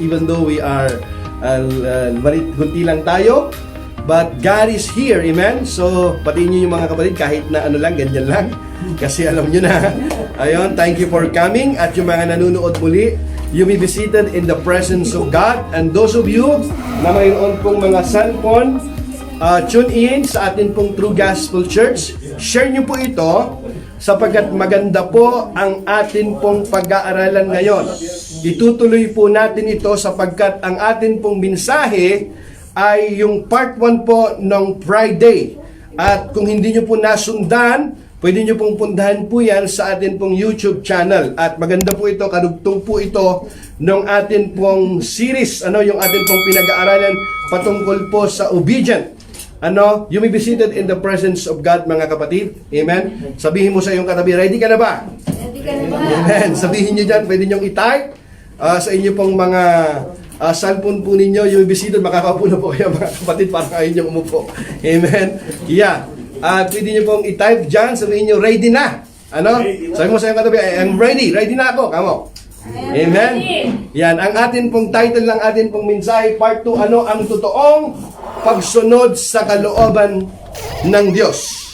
even though we are kunti lang tayo. But God is here, amen? So, pati nyo yung mga kapatid, kahit na ano lang, ganyan lang. Kasi alam nyo na. Ayun, thank you for coming. At yung mga nanonood muli, you may be seated in the presence of God. And those of you na mayroon pong mga cellphone, tune in sa atin pong True Gospel Church. Share nyo po ito sapagkat maganda po ang atin pong pag-aaralan ngayon. Itutuloy po natin ito sapagkat ang atin pong mensahe ay yung part 1 po ng Friday. At kung hindi nyo po nasundan, pwede nyo pong puntahan po yan sa atin pong YouTube channel. At maganda po ito, kadugtong po ito ng atin pong series, yung atin pong pinag-aaralan patungkol po sa obedient. You may be seated in the presence of God, mga kapatid. Amen? Sabihin mo sa iyong katabi, ready ka na ba? Ready ka na ba? Amen. Sabihin nyo dyan, pwede nyo i-type sa inyo pong mga cellphone po ninyo, yung visited, makakaupo na po kayo mga kapatid para kayo nyo umupo. Amen? Yeah. At pwede nyo pong i-type dyan, sabihin nyo, ready na. Sabi mo sa iyong katabi, I'm ready. Ready na ako. Kamo. Amen? Yan. Ang atin pong title ng atin pong mensahe, part 2, ang totoong pagsunod sa kalooban ng Diyos.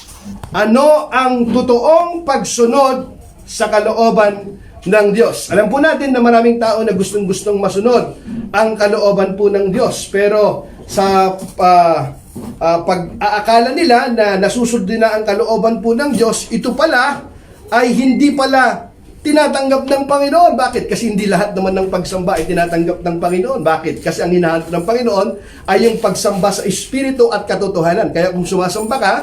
Ano ang totoong pagsunod sa kalooban ng Diyos? Alam po natin na maraming tao na gustong-gustong masunod ang kalooban po ng Diyos. Pero sa pag-aakala nila na nasusunod na ang kalooban po ng Diyos, ito pala ay hindi pala tinatanggap ng Panginoon. Bakit? Kasi hindi lahat naman ng pagsamba ay tinatanggap ng Panginoon. Bakit? Kasi ang hinahanap ng Panginoon ay yung pagsamba sa Espiritu at katotohanan. Kaya kung sumasamba ka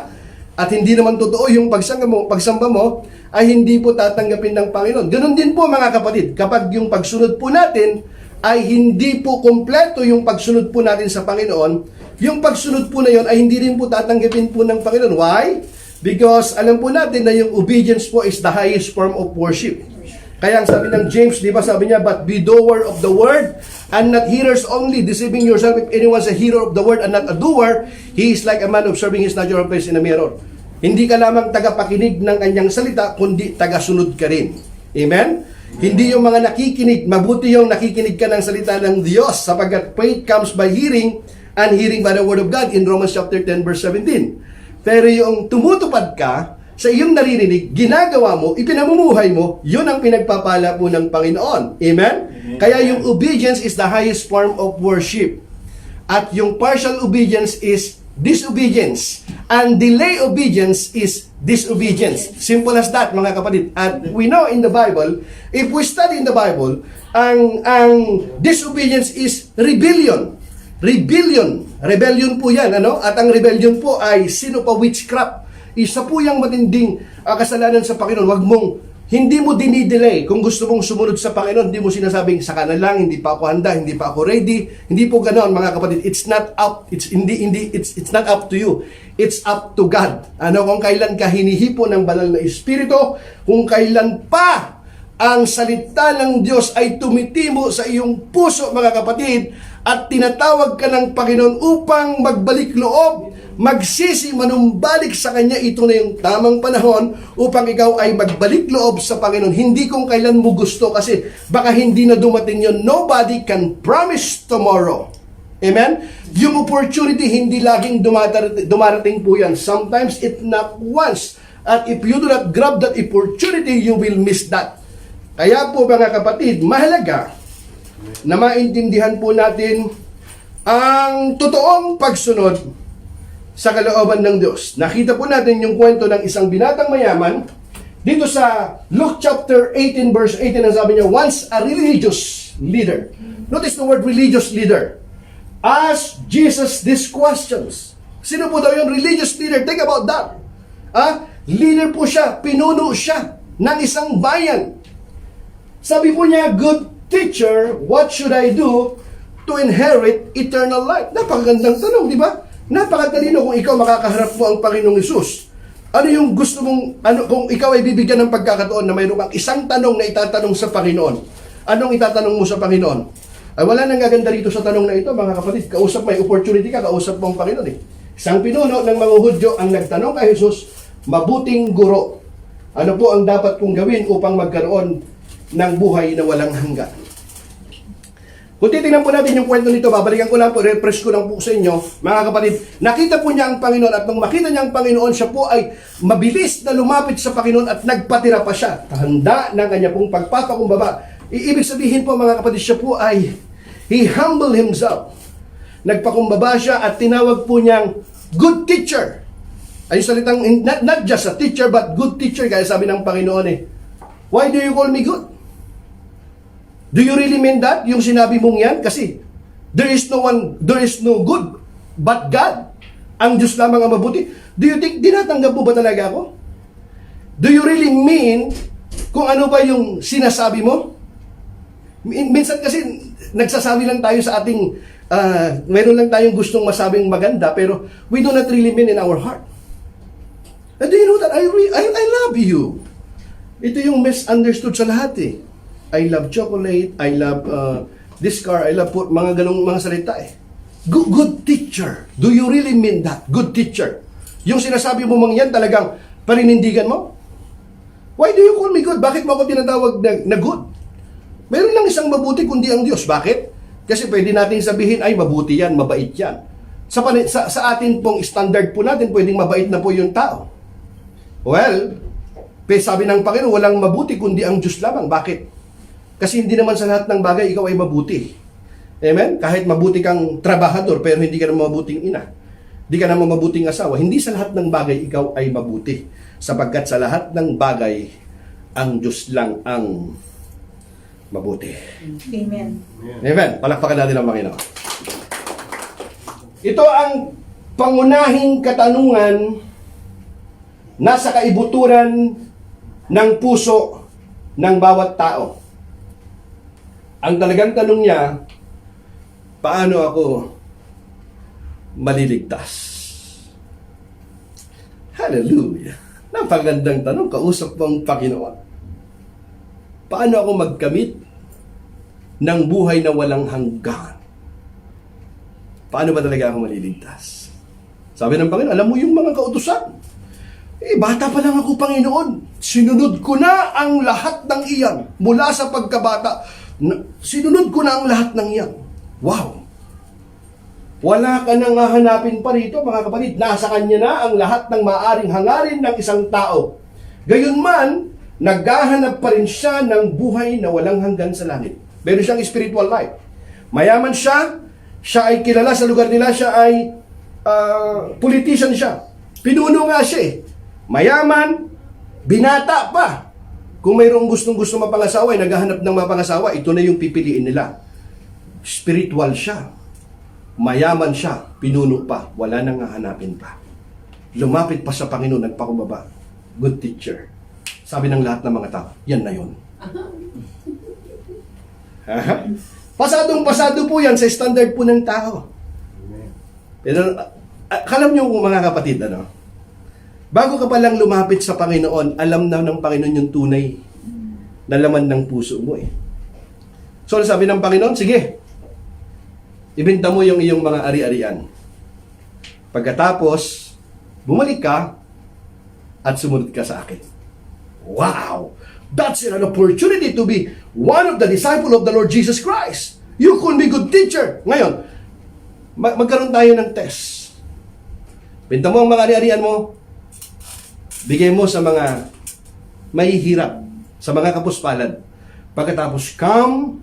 at hindi naman totoo yung pagsamba mo, ay hindi po tatanggapin ng Panginoon. Ganun din po mga kapatid, kapag yung pagsunod po natin ay hindi po kompleto yung pagsunod po natin sa Panginoon, yung pagsunod po na yun ay hindi rin po tatanggapin po ng Panginoon. Why? Because alam po natin na yung obedience po is the highest form of worship. Kaya ang sabi ng James, di ba sabi niya, but be doer of the word and not hearers only, deceiving yourself. If anyone's a hearer of the word and not a doer, he is like a man observing his natural face in a mirror. Hindi ka lamang tagapakinig ng kanyang salita, kundi tagasunod ka rin. Amen? Hindi yung mga nakikinig, mabuti yung nakikinig ka ng salita ng Diyos, sapagkat faith comes by hearing, and hearing by the word of God in Romans chapter 10 verse 17. Pero yung tumutupad ka sa iyong naririnig, ginagawa mo, ipinamumuhay mo, yun ang pinagpapala po ng Panginoon. Amen? Kaya yung obedience is the highest form of worship. At yung partial obedience is disobedience. And delay obedience is disobedience. Simple as that, mga kapatid. At we know in the Bible, if we study in the Bible, ang disobedience is rebellion. Rebellion po yan, At ang rebellion po ay sino pa witchcraft. Isa po yung matinding kasalanan sa Panginoon. Hindi mo dinidelay. Kung gusto mong sumunod sa Panginoon, hindi mo sinasabing saka na lang, hindi pa ako handa, hindi pa ako ready. Hindi po ganoon, mga kapatid. It's not up to you. It's up to God. Kung kailan ka hinihipo ng banal na Espiritu, kung kailan pa ang salita ng Diyos ay tumitimo sa iyong puso, mga kapatid, at tinatawag ka ng Panginoon upang magbalik loob, magsisi, manumbalik sa Kanya, ito na yung tamang panahon upang ikaw ay magbalik loob sa Panginoon. Hindi kung kailan mo gusto, kasi baka hindi na dumating yun. Nobody can promise tomorrow. Amen? Yung opportunity, hindi laging dumarating po yan. Sometimes it not once. At if you do not grab that opportunity, you will miss that. Kaya po mga kapatid, mahalaga na maintindihan po natin ang totoong pagsunod sa kalooban ng Diyos. Nakita po natin yung kwento ng isang binatang mayaman dito sa Luke chapter 18 verse 18, ang sabi niya, once a religious leader. Notice the word religious leader. Ask Jesus these questions. Sino po daw yung religious leader? Think about that. Leader po siya, pinuno siya ng isang bayan. Sabi po niya, good teacher, what should I do to inherit eternal life? Napakagandang tanong, di ba? Napakatalino kung ikaw makakaharap mo ang Panginoong Hesus. Ano yung gusto mong, kung ikaw ay bibigyan ng pagkakataon na mayroong kang isang tanong na itatanong sa Panginoon, anong itatanong mo sa Panginoon? Ay wala nang gaganda rito sa tanong na ito, mga kapatid. Kausap, may opportunity ka, kausap mo ang Panginoon eh. Isang pinuno ng mga Hudyo ang nagtanong kay Jesus, mabuting guro, ano po ang dapat kong gawin upang magkaroon ng buhay na walang hanggan? Kung titingnan po natin yung kwento nito, babalikan ko lang po, refresh ko lang po sa inyo, mga kapatid. Nakita po niya ang Panginoon at nung makita niya ang Panginoon, siya po ay mabilis na lumapit sa Panginoon at nagpatira pa siya. Handa ng kanya pong pagpapakumbaba. Ibig sabihin po mga kapatid, siya po ay he humbled himself. Nagpakumbaba siya at tinawag po niyang good teacher. Ay salitang, not just a teacher, but good teacher. Kaya sabi ng Panginoon why do you call me good? Do you really mean that? Yung sinabi mong yan? Kasi there is no good but God. Ang Diyos lamang ang mabuti. Do you think dinatanggap mo ba talaga ako? Do you really mean kung ano ba yung sinasabi mo? Minsan kasi nagsasabi lang tayo sa ating meron lang tayong gustong masabing maganda pero we do not really mean in our heart. And do you know that I love you? Ito yung misunderstood sa lahat I love chocolate, I love this car, I love food, mga ganong mga salita Good teacher. Do you really mean that? Good teacher. Yung sinasabi mo mang yan talagang paninindigan mo? Why do you call me good? Bakit mo ako tinatawag na good? Meron lang isang mabuti kundi ang Diyos. Bakit? Kasi pwede natin sabihin, ay mabuti yan, mabait yan. Sa atin pong standard po natin, pwedeng mabait na po yung tao. Well, sabi ng Panginoon, walang mabuti kundi ang Diyos lamang. Bakit? Kasi hindi naman sa lahat ng bagay ikaw ay mabuti. Amen? Kahit mabuti kang trabahador, pero hindi ka naman mabuting ina. Hindi ka naman mabuting asawa. Hindi sa lahat ng bagay ikaw ay mabuti. Sapagkat sa lahat ng bagay, ang Diyos lang ang mabuti. Amen. Amen. Palakpakan natin ang Panginoon. Ito ang pangunahing katanungan nasa kaibuturan ng puso ng bawat tao. Ang talagang tanong niya, paano ako maliligtas? Hallelujah! Napagandang tanong, kausap ng Panginoon. Paano ako magkamit ng buhay na walang hanggan? Paano ba talaga ako maliligtas? Sabi ng Panginoon, alam mo yung mga kautusan? Bata pa lang ako, Panginoon. Sinunod ko na ang lahat ng iyan. Mula sa pagkabata, sinunod ko na ang lahat ng iyan. Wow! Wala ka nang hahanapin pa rito, mga kapatid. Nasa kanya na ang lahat ng maaring hangarin ng isang tao. Gayunman, naghahanap pa rin siya ng buhay na walang hanggan sa langit. Meron siyang spiritual life. Mayaman siya, siya ay kilala sa lugar nila, siya ay politician siya. Pinuno nga siya Mayaman, binata pa. Kung mayroong gustong mapangasawa, ay naghahanap ng mapangasawa, ito na yung pipiliin nila. Spiritual siya. Mayaman siya, pinuno pa, wala nang hahanapin pa. Lumapit pa sa Panginoon, nagpakumbaba. Good teacher. Sabi ng lahat ng mga tao, yan na yun. Pasadong-pasado po yan sa standard po ng tao. Pero, alam niyo mga kapatid, bago ka palang lumapit sa Panginoon, alam na ng Panginoon yung tunay na laman ng puso mo So, sabi ng Panginoon, sige, ibenta mo yung iyong mga ari-arian. Pagkatapos, bumalik ka at sumunod ka sa akin. Wow! That's an opportunity to be one of the disciples of the Lord Jesus Christ. You could be good teacher. Ngayon, magkaroon tayo ng test. Benta mo ang mga ari-arian mo, bigay mo sa mga mahihirap, sa mga kapuspalad. Pagkatapos, come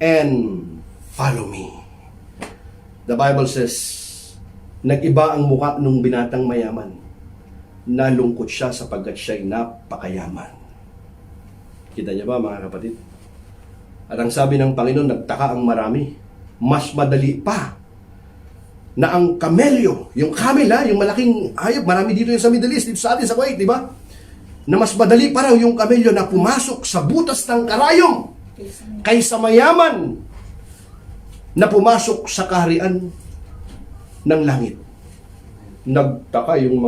and follow me. The Bible says, nag-iba ang mukha nung binatang mayaman. Nalungkot siya sapagkat siya'y napakayaman. Kita niyo ba mga kapatid? At ang sabi ng Panginoon, nagtaka ang marami. Mas madali pa na ang kamelyo, yung camel yung malaking hayop, marami dito yung sa Middle East, dito sa atin sa Kuwait, di ba? Na mas madali pa raw yung kamelyo na pumasok sa butas ng karayom kaysa mayaman na pumasok sa kaharian ng langit. Nagtaka yung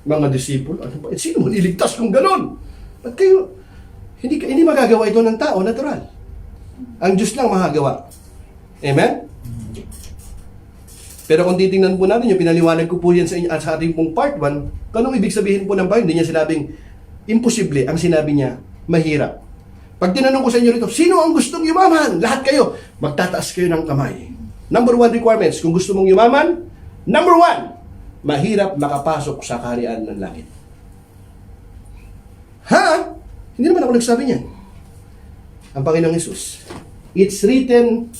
mga disipulo, sino mo niligtas kung ganon? At kayo, hindi magagawa ito ng tao, natural. Ang Diyos lang magagawa. Amen? Pero kung titingnan po natin, yung pinaliwanag ko po yan sa ating pong part 1, kanong ibig sabihin po ng Bible? Hindi niya sinabing imposible, ang sinabi niya, mahirap. Pag tinanong ko sa inyo rito, sino ang gustong yumaman? Lahat kayo, magtataas kayo ng kamay. Number 1 requirements, kung gusto mong yumaman, number 1, mahirap makapasok sa kaharian ng langit. Ha? Hindi naman ako nagsabi niyan. Ang Panginoong Hesus. It's written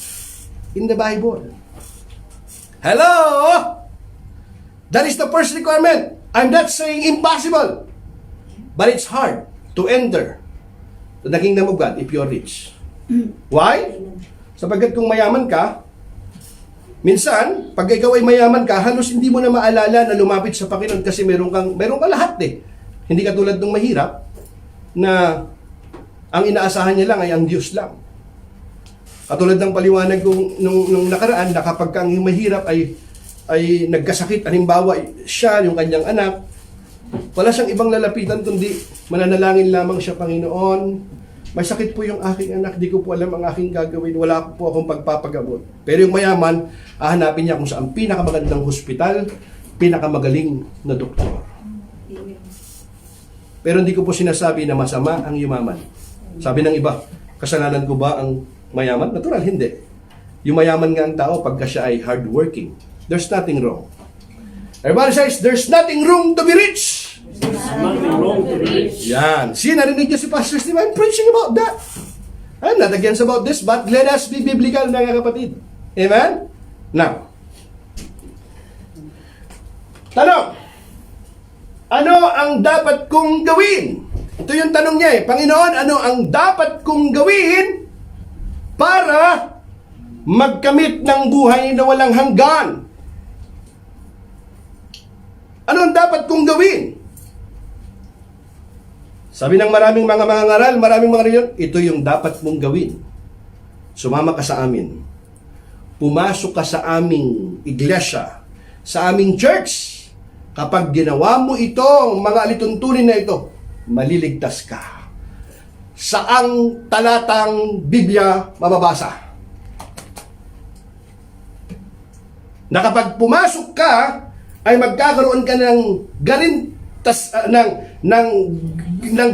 in the Bible. Hello? That is the first requirement. I'm not saying impossible. But it's hard to enter the kingdom of God if you're rich. Why? Sapagkat kung mayaman ka, minsan, pag ikaw ay mayaman ka, halos hindi mo na maalala na lumapit sa Panginoon kasi meron kang lahat eh. Hindi katulad ng mahirap na ang inaasahan niya lang ay ang Diyos lang. Katulad ng paliwanag kong nung nakaraan na kapag ang mahirap ay nagkasakit, halimbawa siya, yung kanyang anak, wala siyang ibang lalapitan kundi mananalangin lamang siya, Panginoon, may sakit po yung aking anak, di ko po alam ang aking gagawin, wala po akong pagpapagamot. Pero yung mayaman, hahanapin niya kung saan pinakamagandang hospital, pinakamagaling na doktor. Pero hindi ko po sinasabi na masama ang yumaman. Sabi ng iba, kasalanan ko ba ang mayaman? Natural, hindi. Yung mayaman nga ang tao pagka siya ay hardworking. There's nothing wrong. Everybody says, there's nothing wrong to be rich. There's nothing wrong to be rich. Yan. See, narinig niyo si Pastor Steve. I'm preaching about that. I'm not against about this, but let us be biblical, mga kapatid. Amen? Now, tanong. Ano ang dapat kong gawin? Ito yung tanong niya eh. Panginoon, ano ang dapat kong gawin para magkamit ng buhay na walang hanggan? Ano ang dapat kong gawin? Sabi ng maraming mga mangangaral, maraming mga reliyon, ito yung dapat mong gawin. Sumama ka sa amin. Pumasok ka sa aming iglesia, sa aming church. Kapag ginawa mo itong mga alituntunin na ito, maliligtas ka. Saang talatang Biblia mababasa? Na kapag pumasok ka, ay magkakaroon ka ng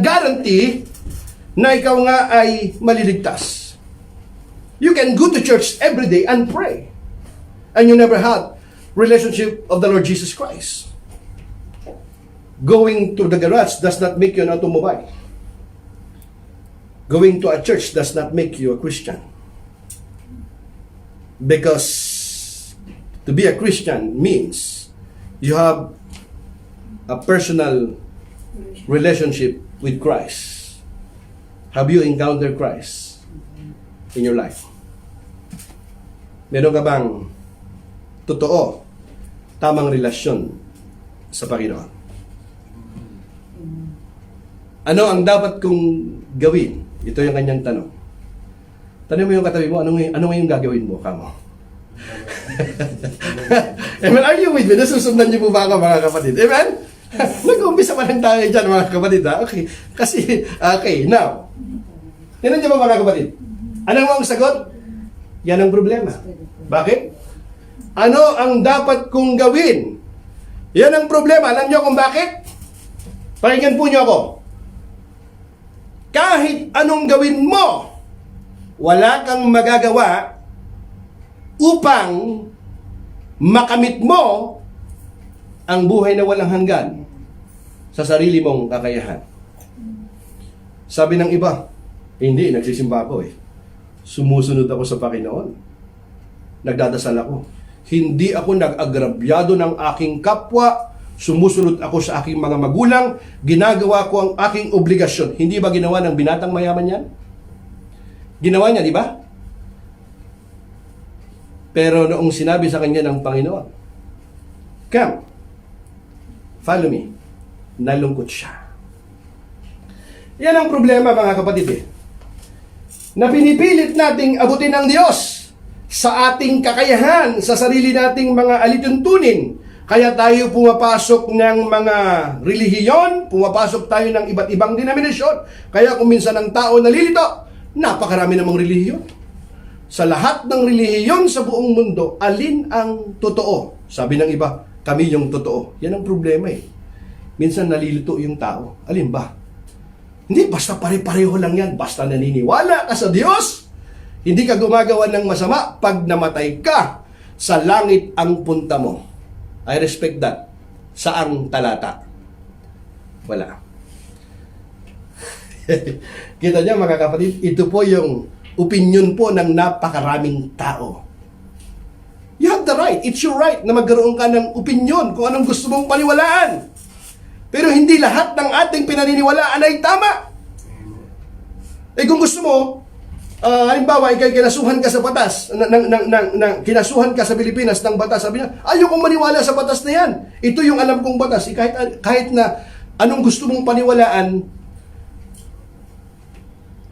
guarantee na ikaw nga ay maliligtas. You can go to church every day and pray. And you never had relationship of the Lord Jesus Christ. Going to the garage does not make you an automobile. Going to a church does not make you a Christian. Because to be a Christian means you have a personal relationship with Christ. Have you encountered Christ in your life? Meron ka bang totoo, tamang relasyon sa Panginoon? Ano ang dapat kong gawin? Ito yung kanyang tanong. Tanong mo yung katabi mo, ano yung gagawin mo, kamo? Amen? Are you with me? Nasusundan niyo po ba ako, mga kapatid? Amen? Nag-umpisa pa lang tayo dyan, mga kapatid. Ha? Okay. Kasi, okay, now. Tinan niyo ba, mga kapatid? Anong ang sagot? Yan ang problema. Bakit? Ano ang dapat kong gawin? Yan ang problema. Alam niyo kung bakit? Pakinggan po niyo ako. Kahit anong gawin mo, wala kang magagawa upang makamit mo ang buhay na walang hanggan sa sarili mong kakayahan. Sabi ng iba, hindi, nagsisimba ako eh. Sumusunod ako sa Panginoon. Nagdadasal ako. Hindi ako nag-agrabyado ng aking kapwa. Sumusunod ako sa aking mga magulang. Ginagawa ko ang aking obligasyon. Hindi ba ginawa ng binatang mayaman yan? Ginawa niya, di ba? Pero noong sinabi sa kanya ng Panginoon, come, follow me, nalungkot siya. Yan ang problema, mga kapatid eh. Na pinipilit nating abutin ng Diyos sa ating kakayahan, sa sarili nating mga alituntunin. Kaya tayo pumapasok ng mga relihiyon, pumapasok tayo ng iba't ibang denominasyon. Kaya kung minsan ang tao nalilito, napakarami namang relihiyon. Sa lahat ng relihiyon sa buong mundo, alin ang totoo? Sabi ng iba, kami yung totoo. Yan ang problema eh. Minsan nalilito yung tao. Alin ba? Hindi, basta pare-pareho lang yan. Basta naniniwala ka sa Diyos, hindi ka gumagawa ng masama. Pag namatay ka, sa langit ang punta mo. I respect that. Saang talata? Wala. Kita niyo mga kapatid, ito po yung opinion po ng napakaraming tao. You have the right, it's your right na magkaroon ka ng opinion kung anong gusto mong paniwalaan. Pero hindi lahat ng ating pinaniniwalaan ay tama. Eh kung gusto mo, halimbawa, ikay kinasuhan ka sa batas, kinasuhan ka sa Pilipinas ng batas, sabi niya, ayaw kong maniwala sa batas na yan. Ito yung alam kong batas. Kahit na anong gusto mong paniwalaan,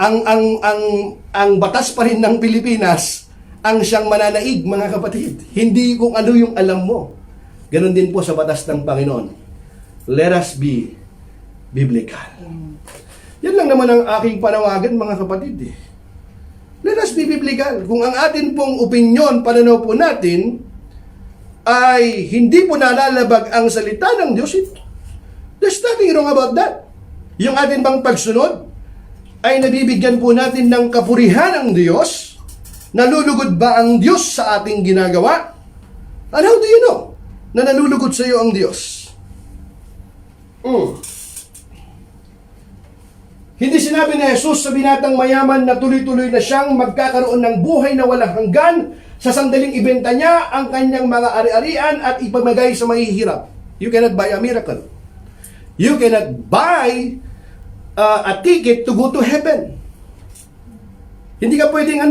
ang batas pa rin ng Pilipinas ang siyang mananaig, mga kapatid. Hindi kung ano yung alam mo. Ganon din po sa batas ng Panginoon. Let us be biblical. Yan lang naman ang aking panawagan, mga kapatid. Let us be biblical. Kung ang atin pong opinion, pananaw po natin, ay hindi po nalalabag ang salita ng Diyos, there's nothing wrong about that. Yung atin bang pagsunod, ay nabibigyan po natin ng kapurihan ng Diyos. Nalulugod ba ang Diyos sa ating ginagawa? And how do you know na nalulugod sa iyo ang Diyos? Hindi sinabi ni Jesus sa binatang mayaman na tuloy-tuloy na siyang magkakaroon ng buhay na walang hanggan sa sandaling ibenta niya ang kanyang mga ari-arian at ipamagay sa mahihirap. You cannot buy a miracle. You cannot buy a ticket to go to heaven. Hindi ka pwedeng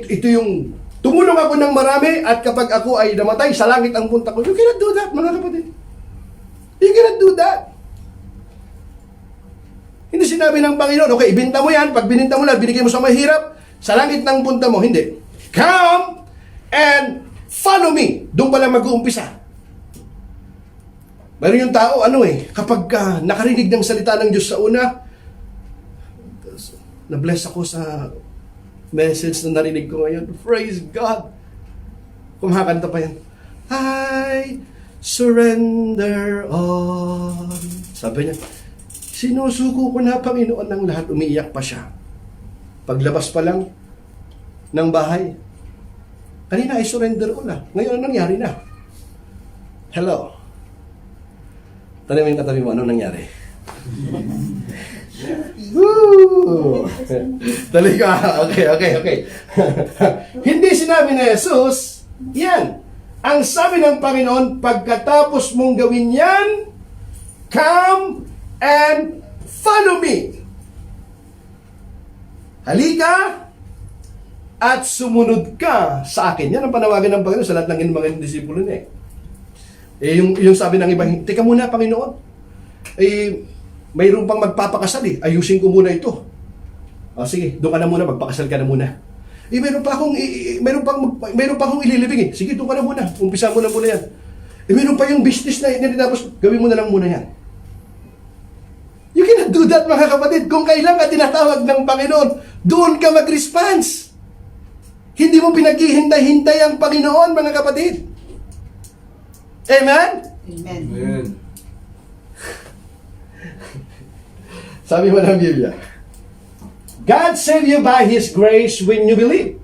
ito yung tumulong ako ng marami at kapag ako ay namatay, sa langit ang punta ko. You cannot do that, mga kapatid. You cannot do that. Hindi sinabi ng Panginoon, okay, ibenta mo yan, pag bininta mo lang, binigay mo sa mahirap, sa langit ng punta mo. Hindi. Come and follow me. Doon pa lang mag-uumpisa. Meron yung tao, kapag nakarinig ng salita ng Diyos sa una, na-bless ako sa message na narinig ko ngayon. Praise God. Kumakanta pa yan. I surrender all. Sabi niya, sinusuko ko na, Panginoon, ng lahat. Umiiyak pa siya. Paglabas pa lang ng bahay, kanina ay surrender ko na. Ngayon, anong nangyari na? Hello. Tanawin katabi mo, anong nangyari? Woo! Dali ka. Okay. Hindi sinabi ni Jesus, yan. Ang sabi ng Panginoon, pagkatapos mong gawin yan, come and follow me. Halika at sumunod ka sa akin. Yan ang panawagan ng Panginoon sa lahat ng mga disipulo niya. Yung sabi ng iba, teka muna, Panginoon. Mayroon pang magpapakasal ayusin ko muna ito. Sige, doon ka na muna, magpakasal ka na muna. Mayroon pa akong ililibing Sige, doon ka na muna. Umpisa mo na muna yan. Mayroon pa yung business na tapos gawin mo na lang muna yan. You cannot do that, mga kapatid. Kung kailan ka tinatawag ng Panginoon, doon ka mag-response. Hindi mo pinaghihintay-hintay ang Panginoon, mga kapatid. Amen? Amen. Sabi mo ng Biblia, God saved you by His grace when you believe.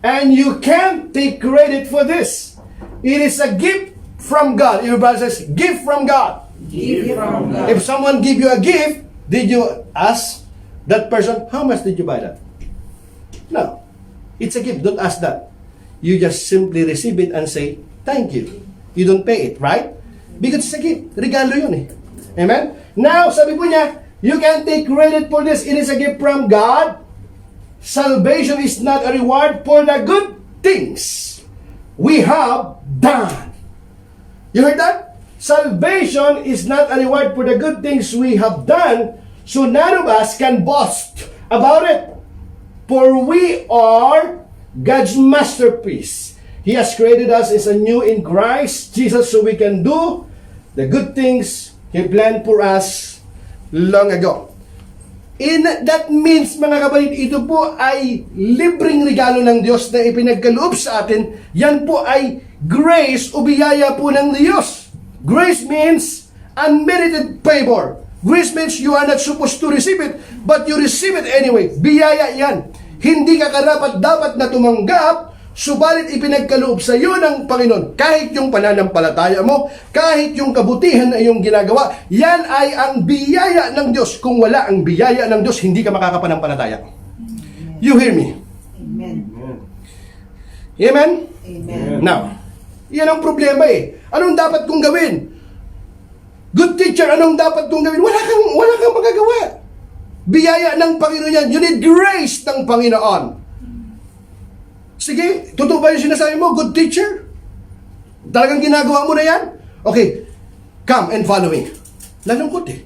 And you can't take credit for this. It is a gift from God. Your brother says, gift from God. Gift from God. If someone give you a gift, did you ask that person, how much did you buy that? No. It's a gift. Don't ask that. You just simply receive it and say, thank you. You don't pay it, right? Because it's a gift. Regalo yun Amen? Now, sabi po niya, you can take credit for this. It is a gift from God. Salvation is not a reward for the good things we have done. You heard that? Salvation is not a reward for the good things we have done, so none of us can boast about it. For we are God's masterpiece. He has created us as anew in Christ Jesus so we can do the good things He planned for us long ago. That means, mga kapatid, ito po ay libreng regalo ng Diyos na ipinagkaloob sa atin. Yan po ay grace o biyaya po ng Diyos. Grace means unmerited favor. Grace means you are not supposed to receive it, but you receive it anyway. Biyaya yan. Hindi ka karapat-dapat na tumanggap, subalit ipinagkaloob sa iyo ng Panginoon. Kahit yung pananampalataya mo, kahit yung kabutihan na iyong ginagawa, yan ay ang biyaya ng Diyos. Kung wala ang biyaya ng Diyos, hindi ka makakapanampalataya. You hear me? Amen. Amen? Amen. Now, yan ang problema eh. Anong dapat kong gawin? Good teacher, anong dapat kong gawin? Wala kang magagawa. Biyaya ng Panginoon yan. You need grace ng Panginoon. Sige, totoo ba yung sinasabi mo? Good teacher? Talagang ginagawa mo na yan? Okay, come and follow me. Lalungkot eh.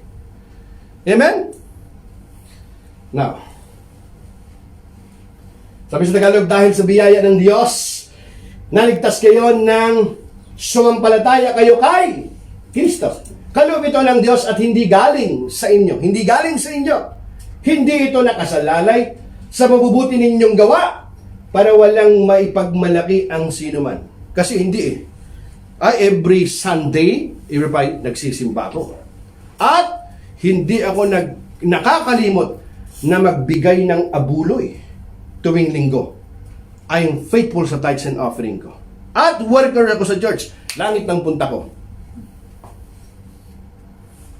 Amen? Now, sabi sa Tagalog, dahil sa biyaya ng Diyos, naligtas kayo ng sumampalataya kayo kay Kristo. Kaloob ito ng Diyos at hindi galing sa inyo. Hindi galing sa inyo. Hindi ito nakasalalay sa mabubuti ninyong gawa para walang maipagmalaki ang sinuman. Kasi hindi eh. Every Sunday, nagsisimba ako. At hindi ako nakakalimot na magbigay ng abuloy tuwing linggo. I am faithful sa tithes and offering ko. At worker ako sa church. Langit ng punta ko.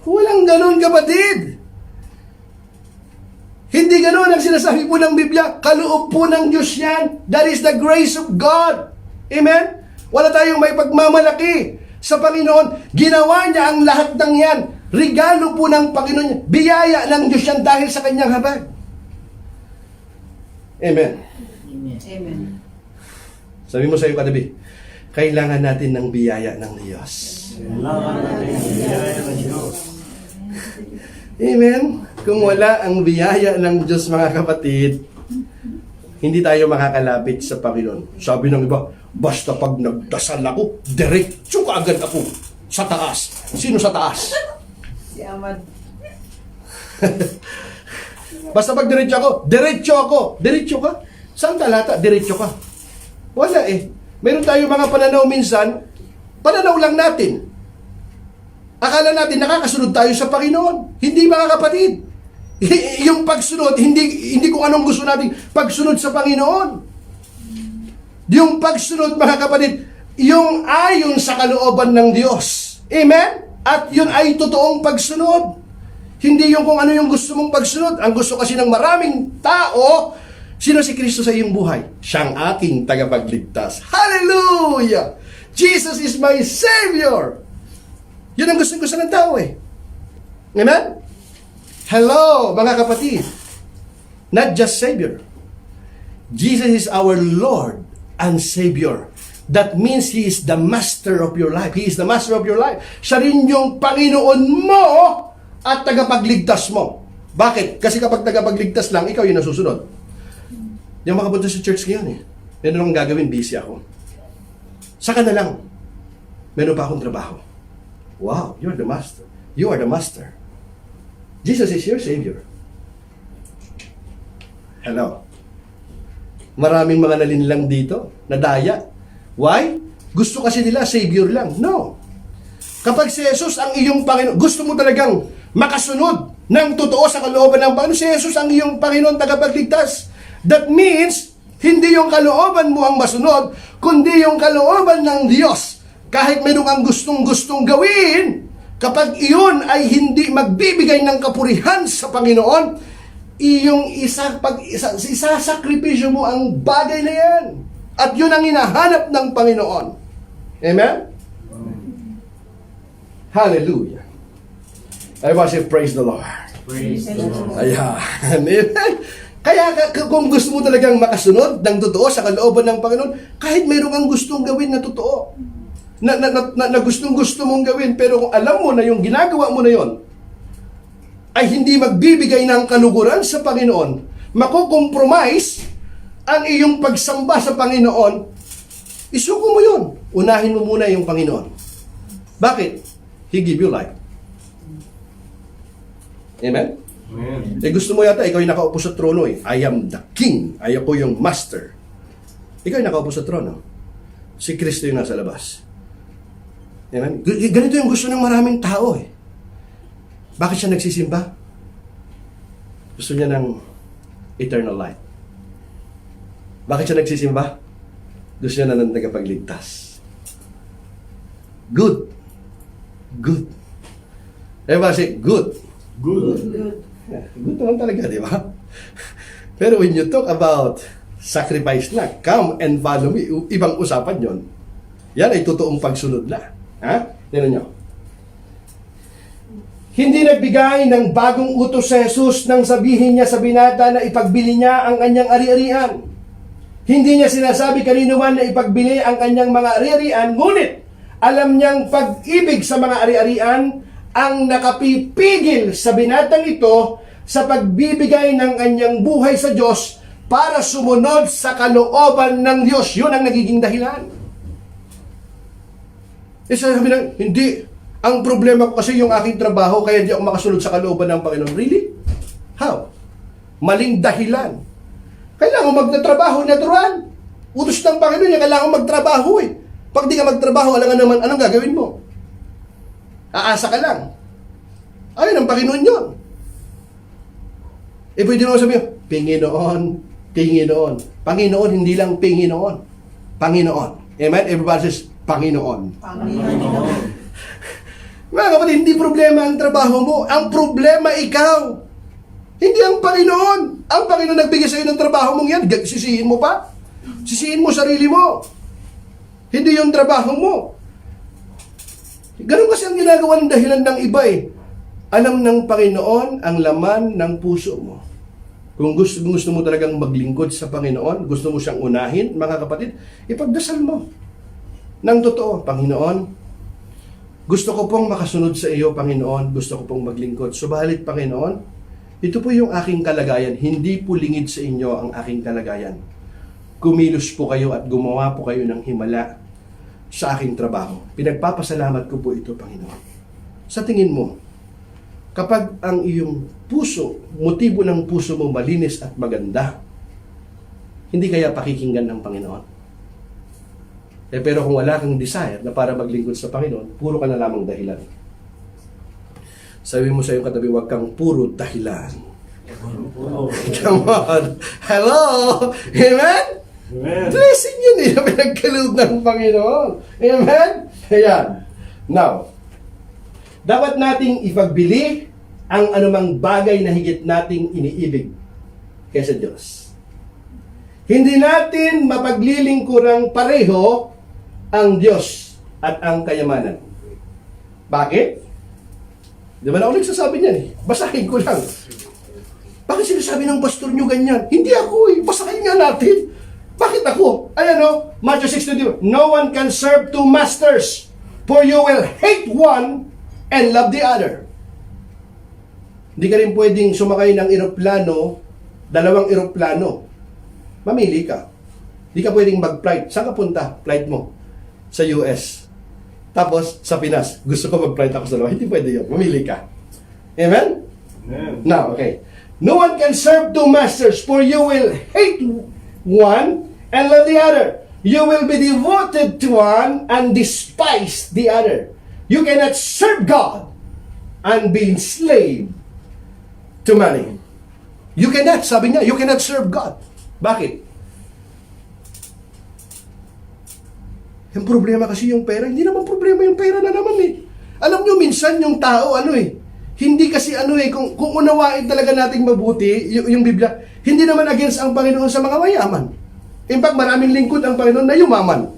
Walang ganon, kapatid. Hindi ganon ang sinasabi po ng Biblia. Kaloob po ng Diyos yan. That is the grace of God. Amen? Wala tayong may pagmamalaki sa Panginoon. Ginawa niya ang lahat ng yan. Regalo po ng Panginoon. Biyaya ng Diyos yan dahil sa kanyang habag. Amen. Amen. Sabi mo sa iyo katabi, kailangan natin ng biyaya ng Diyos. Amen. Kung wala ang biyaya ng Diyos, mga kapatid, hindi tayo makakalapit sa Panginoon. Sabi ng iba, basta pag nagdasal ako, diretso ka agad ako sa taas. Sino sa taas? Si Amad. Basta pag diretso ako, diretso ako. Diretso ka? Saan talata? Diretso ka. Wala eh. Meron tayo mga pananaw minsan, pananaw lang natin. Akala natin nakakasunod tayo sa Panginoon. Hindi, mga kapatid. Yung pagsunod, hindi kung anong gusto natin pagsunod sa Panginoon. Yung pagsunod, mga kapatid, yung ayon sa kalooban ng Diyos. Amen? At yun ay totoong pagsunod. Hindi yung kung ano yung gusto mong pagsunod. Ang gusto kasi ng maraming tao, sino si Kristo sa iyong buhay? Siyang aking tagapagligtas. Hallelujah! Jesus is my Savior! Yun ang gusto ng tao eh. Amen? Hello, mga kapatid. Not just Savior. Jesus is our Lord and Savior. That means He is the master of your life. He is the master of your life. Siya rin yung Panginoon mo at tagapagligtas mo. Bakit? Kasi kapag tagapagligtas lang, ikaw yung nasusunod. Yung makapunta sa church ngayon eh. Meron akong gagawin, busy ako. Saka na lang. Meron pa akong trabaho. Wow, you're the master. You are the master. Jesus is your Savior. Hello. Maraming mga nalinlang dito, nadaya. Why? Gusto kasi nila Savior lang. No. Kapag si Jesus ang iyong Panginoon, gusto mo talagang makasunod ng totoo sa kalooban ng Panginoon, si Jesus ang iyong Panginoon tagapagligtas. That means, hindi yung kalooban mo ang masunod, kundi yung kalooban ng Diyos. Kahit mayroon kang gustong-gustong gawin, kapag iyon ay hindi magbibigay ng kapurihan sa Panginoon, iyong isasakripisyo mo ang bagay na yan. At yun ang hinahanap ng Panginoon. Amen? Hallelujah. I want to say, praise the Lord. Praise the Lord. Ayan. Amen. Kaya kung gusto mo talagang makasunod ng totoo sa kalooban ng Panginoon, kahit mayroon kang gustong gawin na totoo, na gustong-gusto mong gawin, pero kung alam mo na yung ginagawa mo na yon ay hindi magbibigay ng kaluguran sa Panginoon, makukompromise ang iyong pagsamba sa Panginoon, isuko mo yon. Unahin mo muna yung Panginoon. Bakit? He give you life. Amen? Amen. Gusto mo yata, ikaw yung nakaupo sa trono eh. I am the king. Ako yung master. Ikaw yung nakaupo sa trono. Si Kristo yung nasa labas. Amen? Ganito yung gusto ng maraming tao eh. Bakit siya nagsisimba? Gusto niya ng eternal life. Bakit siya nagsisimba? Gusto niya na ng tagapagligtas. Good. Good. Everybody say, good. Good. Good. Good naman talaga, di ba? Pero when you talk about sacrifice na, come and follow me, ibang usapan yon. Yan ay totoong pagsunod na. Ha? Tignan nyo. Hindi nagbigay ng bagong utos si Jesus nang sabihin niya sa binata na ipagbili niya ang kanyang ari-arian. Hindi niya sinasabi kanino man na ipagbili ang kanyang mga ari-arian, ngunit alam niyang pag-ibig sa mga ari-arian ang nakapipigil sa binatang ito sa pagbibigay ng kanyang buhay sa Diyos para sumunod sa kalooban ng Diyos. Yun ang nagiging dahilan. Sabi na, hindi. Ang problema ko kasi yung aking trabaho, kaya di ako makasunod sa kalooban ng Panginoon. Really? How? Maling dahilan. Kailangan magtatrabaho, natural. Utos ng Panginoon niya, kailangan magtrabaho eh. Pag di ka magtrabaho, alam nga naman, anong gagawin mo? Aasa ka lang. Ayun ang Panginoon yun. Eh pwede naman sabihin, Panginoon, Panginoon. Panginoon, hindi lang Panginoon. Panginoon. Amen? Everybody says, Panginoon. Panginoon. Mga kapatid, hindi problema ang trabaho mo. Ang problema ikaw. Hindi ang Panginoon. Ang Panginoon nagbigay sa iyo ng trabaho mong yan. Sisihin mo pa? Sisihin mo sarili mo. Hindi yung trabaho mo. Ganun kasi ang ginagawa ng dahilan ng iba eh. Alam ng Panginoon ang laman ng puso mo. Kung gusto mo talagang maglingkod sa Panginoon, gusto mo siyang unahin, mga kapatid, ipagdasal mo. Nang totoo, Panginoon, gusto ko pong makasunod sa iyo, Panginoon. Gusto ko pong maglingkod. Subalit, Panginoon, ito po yung aking kalagayan. Hindi po lingid sa inyo ang aking kalagayan. Kumilos po kayo at gumawa po kayo ng himala sa aking trabaho. Pinagpapasalamat ko po ito, Panginoon. Sa tingin mo, kapag ang iyong puso, motibo ng puso mo malinis at maganda, hindi kaya pakikinggan ng Panginoon? Pero kung wala kang desire na para maglingkod sa Panginoon, puro ka na lamang dahilan. Sabi mo sa iyong katabi, huwag kang puro dahilan. Come on. Hello? Amen? Amen. Blessing yun eh, na pinagkaloob ng Panginoon. Amen? Ayan. Now, dapat nating ipagbili ang anumang bagay na higit nating iniibig kaysa Diyos. Hindi natin mapaglilingkurang pareho ang Diyos at ang kayamanan. Bakit? Di ba na ako nagsasabi niyan eh? Basahin ko lang. Bakit sinasabi ng pastor nyo ganyan? Hindi ako eh. Basahin nga natin. Bakit ako? Ayan o, Matthew 6:22. No one can serve two masters, for you will hate one and love the other. Hindi ka rin pwedeng sumakay ng eroplano, dalawang eroplano. Mamili ka. Hindi ka pwedeng mag-flight. Saan ka punta? Flight mo. Sa US. Tapos, sa Pinas. Gusto ko mag-flight ako sa dalawa. Hindi pwede yun. Mamili ka. Amen? Amen. Now, okay. No one can serve two masters, for you will hate one and love the other. You will be devoted to one and despise the other. You cannot serve God and be enslaved to money. You cannot, sabi niya, you cannot serve God. Bakit? Yung problema kasi yung pera, hindi naman problema yung pera na naman eh. Alam nyo, minsan yung tao, hindi kasi kung unawain talaga nating mabuti, yung Biblia, hindi naman against ang Panginoon sa mga mayaman. In fact, maraming lingkod ang Panginoon na yumaman.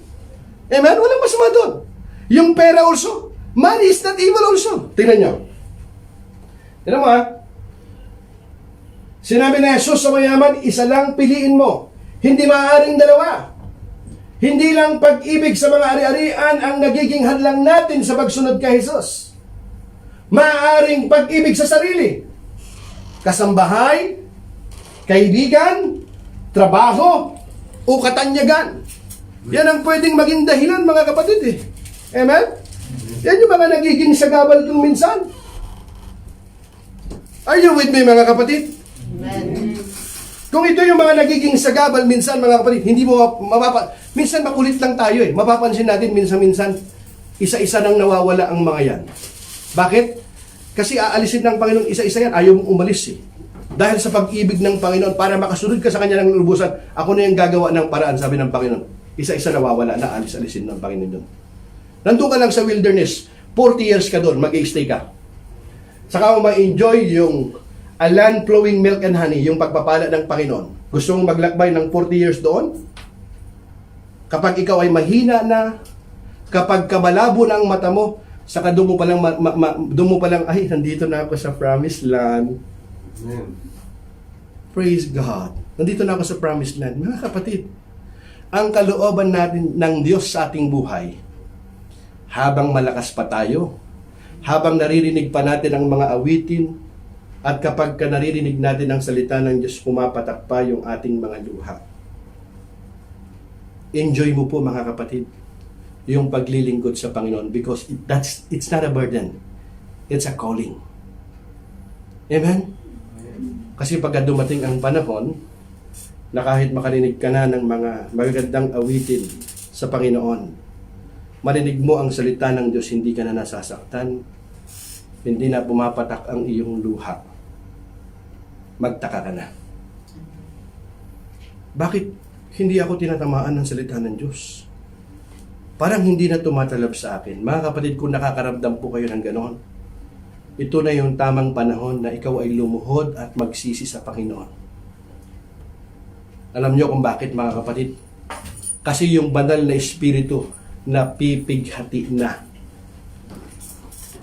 Amen? Walang masama doon. Yung pera also, money is not evil also. Tingnan nyo. Tingnan mo ha. Sinabi na Jesus sa mayaman, isa lang piliin mo. Hindi maaaring dalawa. Hindi lang pag-ibig sa mga ari-arian ang nagiging hadlang natin sa pagsunod kay Jesus. Maaaring pag-ibig sa sarili. Kasambahay, kaibigan, trabaho, o katanyagan. Yan ang pwedeng maging dahilan, mga kapatid eh. Amen? Yan yung mga nagiging sagabal kung minsan. Are you with me, mga kapatid? Amen. Kung ito yung mga nagiging sagabal minsan, mga kapatid, hindi mo minsan makulit lang tayo eh. Mapapansin natin minsan-minsan, isa-isa nang nawawala ang mga yan. Bakit? Kasi aalisin ng Panginoon isa-isa yan, ayaw mong umalis eh. Dahil sa pag-ibig ng Panginoon, para makasunod ka sa Kanya ng lubusan, ako na yung gagawa ng paraan, sabi ng Panginoon. Isa-isa nawawala na, alis-alisin ng Panginoon doon. Nandun ka lang sa wilderness, 40 years ka doon, mag-i-stay ka. Saka mo ma-enjoy yung a land flowing milk and honey, yung pagpapala ng Panginoon. Gusto mong maglakbay ng 40 years doon? Kapag ikaw ay mahina na, kapag kamalabo na ang mata mo, saka doon mo palang, ay, nandito na ako sa promised land. Amen. Praise God. Nandito na ako sa promised land. Mga kapatid, ang kalooban natin ng Diyos sa ating buhay, habang malakas pa tayo, habang naririnig pa natin ang mga awitin, at kapag ka naririnig natin ang salita ng Diyos, pumapatak pa yung ating mga luha. Enjoy mo po mga kapatid, yung paglilingkod sa Panginoon because it's not a burden. It's a calling. Amen? Kasi pagka dumating ang panahon, na kahit makarinig ka na ng mga magagandang awitin sa Panginoon, marinig mo ang salita ng Diyos, hindi ka na nasasaktan, hindi na pumapatak ang iyong luha. Magtaka ka na. Bakit hindi ako tinatamaan ng salita ng Diyos? Parang hindi na tumatalab sa akin. Mga kapatid, kung nakakaramdam po kayo ng ganon, ito na yung tamang panahon na ikaw ay lumuhod at magsisi sa Panginoon. Alam niyo kung bakit mga kapatid? Kasi yung banal na espiritu na pipighati na.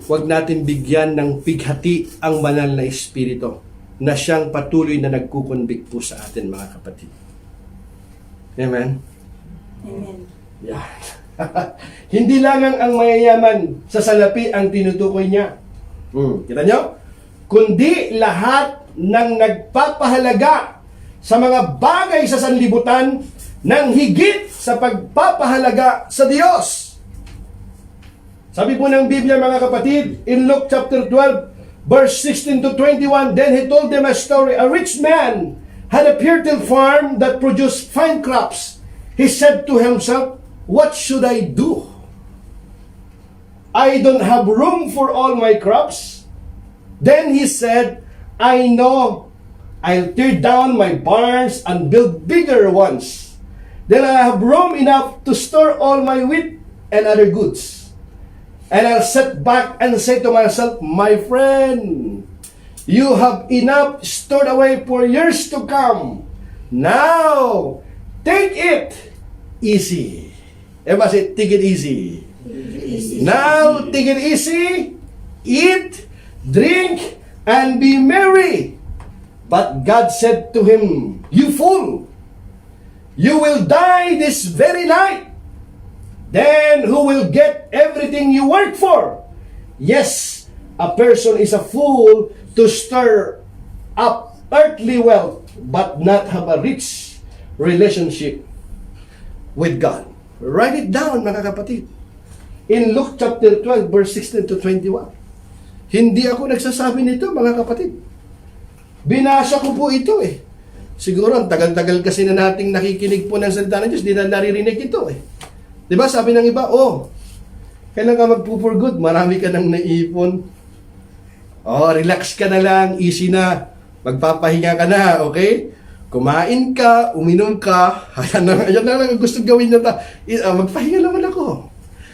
Huwag natin bigyan ng pighati ang banal na espiritu na siyang patuloy na nagkukonvict po sa atin mga kapatid. Amen? Amen. Yeah. Hindi lamang ang mayayaman sa salapi ang tinutukoy niya. Kita nyo? Kundi lahat ng nagpapahalaga sa mga bagay sa sanlibutan ng higit sa pagpapahalaga sa Diyos. Sabi po ng Biblia mga kapatid, in Luke chapter 12, verse 16 to 21, then he told them a story. A rich man had a fertile farm that produced fine crops. He said to himself, what should I do? I don't have room for all my crops. Then he said, I know. I'll tear down my barns and build bigger ones. Then I have room enough to store all my wheat and other goods. And I'll sit back and say to myself, my friend, you have enough stored away for years to come. Now, take it easy. Everybody say, take it easy. Now, take it easy, eat, drink, and be merry. But God said to him, you fool, you will die this very night. Then who will get everything you work for? Yes, a person is a fool to stir up earthly wealth, but not have a rich relationship with God. Write it down mga kapatid. In Luke chapter 12, verse 16 to 21. Hindi ako nagsasabi nito mga kapatid. Binasa ko po ito eh. Siguro ang tagal-tagal kasi na nating nakikinig po ng salita ng Diyos, di na naririnig ito eh. Diba sabi ng iba, kailan ka magpo-for good? Marami ka nang naipon. Relax ka na lang, easy na. Magpapahinga ka na, okay? Kumain ka, uminom ka. Ayan na lang ang gusto gawin na magpahinga naman ako.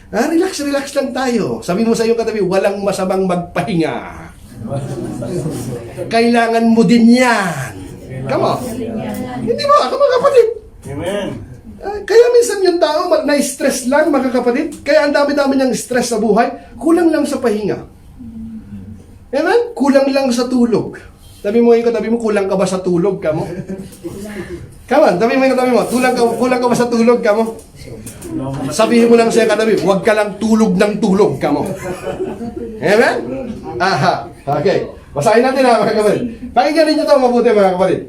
Relax lang tayo. Sabi mo sa iyong katabi, walang masamang magpahinga. Kailangan mo din yan. Come on. Hindi mo, ako mga kapatid. Amen. Kaya minsan yung tao na-stress lang mga kapatid. Kaya ang dami-dami niyang stress sa buhay. Kulang lang sa pahinga. Amen? Kulang lang sa tulog. Sabi mo yung katabi mo, kulang ka ba sa tulog ka mo? Come on, sabi mo yung katabi mo, kulang ka ba sa tulog ka mo? Sabihin mo lang sa katabi, huwag ka lang tulog ng tulog ka mo. Amen? Aha. Okay. Basahin natin mga kapatid. Pakinggan ninyo ito mabuti mga kapatid.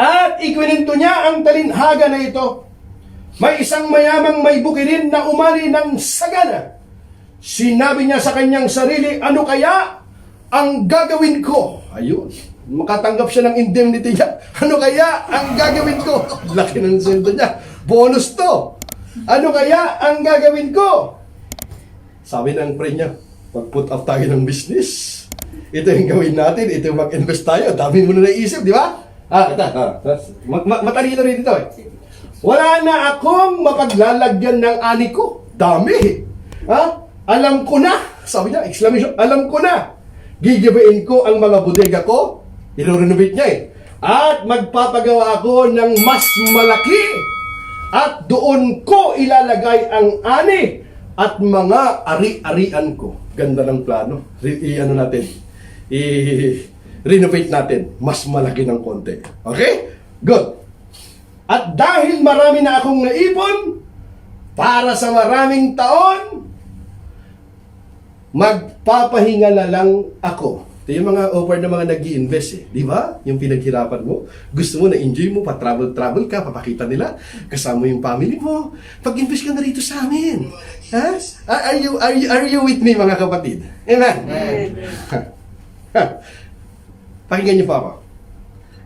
At ikwinento niya ang talinhaga na ito. May isang mayamang may bukirin na umani ng sagana. Sinabi niya sa kanyang sarili, ano kaya ang gagawin ko? Ayun. Makatanggap siya ng indemnity niya. Ano kaya ang gagawin ko? Laki ng sweldo niya. Bonus to. Ano kaya ang gagawin ko? Sabi ng friend niya, Mag-put up tayo ng business. Ito yung gawin natin. Ito yung mag-invest tayo. Dami mo na naisip, di ba? Ito. Matalino rin ito eh. Wala na akong mapaglalagyan ng ani ko. Dami. Ha? Alam ko na. Sabi niya, exclamation, alam ko na. Gigibain ko ang mga bodega ko. I-renovate niya eh. At magpapagawa ako ng mas malaki. At doon ko ilalagay ang ani at mga ari-arian ko. Ganda ng plano. I-ano natin. I-renovate natin. Mas malaki ng konti. Okay? Good. At dahil marami na akong naipon, para sa maraming taon, magpapahinga na lang ako. Ito yung mga offer na mga nag-i-invest eh. Di ba? Yung pinaghirapan mo. Gusto mo na-enjoy mo, pa-travel ka, papakita nila. Kasama yung family mo. Pag-invest ka na rito sa amin. Ha? Are you with me, mga kapatid? Amen? Pakinggan niyo pa ako.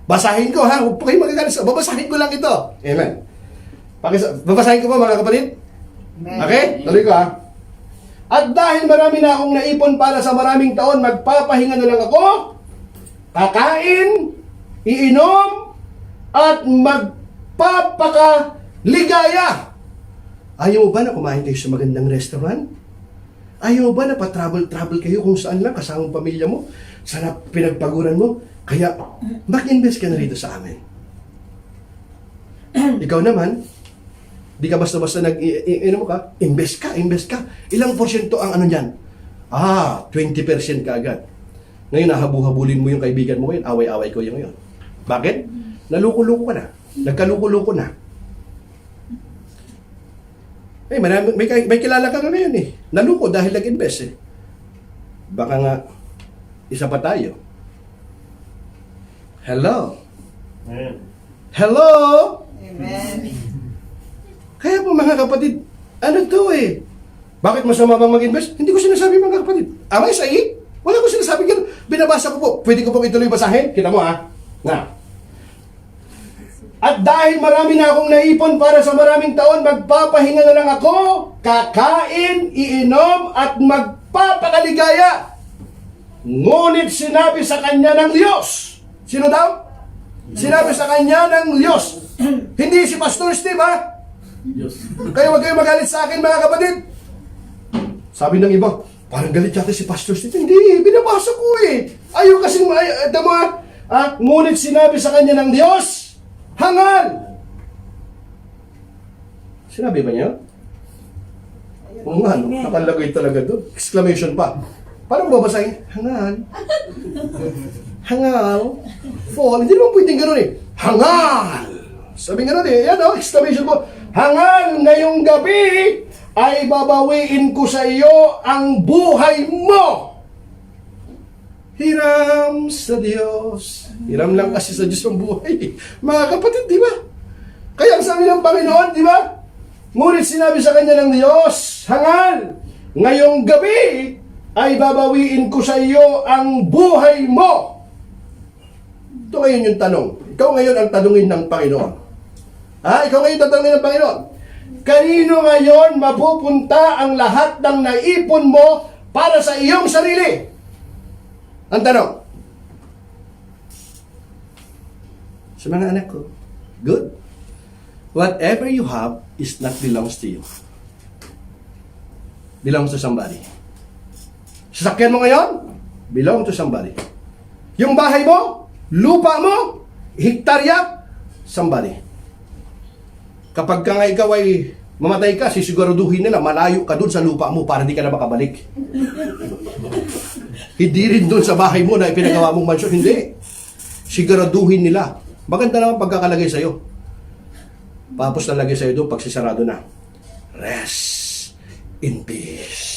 Basahin ko ha. Huwag po kayo magagalit. Babasahin ko lang ito. Amen. Babasahin ko po, mga kapatid. Okay? Tuloy ko ha. At dahil marami na akong naipon para sa maraming taon, magpapahinga na lang ako, kakain, iinom, at magpapakaligaya. Ayaw mo ba na kumain kayo sa magandang restaurant? Ayaw mo ba na pa-travel kayo kung saan lang, kasama ang pamilya mo? Sana pinagpaguran mo? Kaya, mag-invest ka na rito sa amin. Ikaw naman, di ka basta-basta nag-inom ka, invest ka. Ilang porsyento ang ano niyan? 20% ka agad. Ngayon, nahabu-habulin mo yung kaibigan mo ngayon, away-away ko yung ngayon. Bakit? Naluko-luko ka na. Nagkaluko-luko na. May kilala ka ngayon eh. Naluko dahil nag-invest eh. Baka nga, isa pa tayo. Hello? Hello? Amen. Kaya po mga kapatid, ano to eh? Bakit masama bang mag-invest? Hindi ko sinasabi mga kapatid. Am I saying? Wala ko sinasabi gano'n. Binabasa ko po. Pwede ko pong ituloy basahin? Kita mo ha? Na. At dahil marami na akong naipon para sa maraming taon, magpapahinga na lang ako, kakain, iinom, at magpapakaligaya. Ngunit sinabi sa kanya ng Diyos. Sino daw? Sinabi sa kanya ng Diyos. Hindi si Pastor Steve ha? Kaya wag kayo magalit sa akin mga kapatid. Sabi ng iba, parang galit yata si Pastor Steve. Hindi, binabasa ko eh. Ayaw kasing, ngunit sinabi sa kanya ng Diyos, hangal! Sinabi ba niya? Oo nga, no? Nakalagay talaga doon. Exclamation pa. Paano ko babasahin? Hangal. Hangal. Fall. Hindi naman pwedeng gano'n eh. Hangal! Sabi nga nun eh. Yan o, exclamation po. Hangal ngayong gabi ay babawiin ko sa iyo ang buhay mo. Hiram sa Diyos. Hiram lang kasi sa Diyos ang buhay. Mga kapatid, di ba? Kaya ang sabi ng Panginoon, di ba? Ngunit sinabi sa kanya ng Diyos, hangal, ngayong gabi ay babawiin ko sa iyo ang buhay mo. Ito ngayon yung tanong. Ikaw ngayon ang tanungin ng Panginoon. Ikaw ngayon tatanungin ng Panginoon. Kanino ngayon mapupunta ang lahat ng naipon mo para sa iyong sarili? Ang tanong. Sa mga anak ko, good. Whatever you have is not belongs to you. Belongs to somebody. Sasakyan mo ngayon, belong to somebody. Yung bahay mo, lupa mo, hektarya, somebody. Kapag ka nga ikaw ay mamatay ka, sisiguraduhin nila, malayo ka dun sa lupa mo para di ka na makabalik. Hindi rin dun sa bahay mo na ipinagawa mong mansyon. Hindi. Siguraduhin nila. Maganda naman pagkakalagay sa'yo. Tapos nalagay sa'yo doon pag sisarado na. Rest in peace.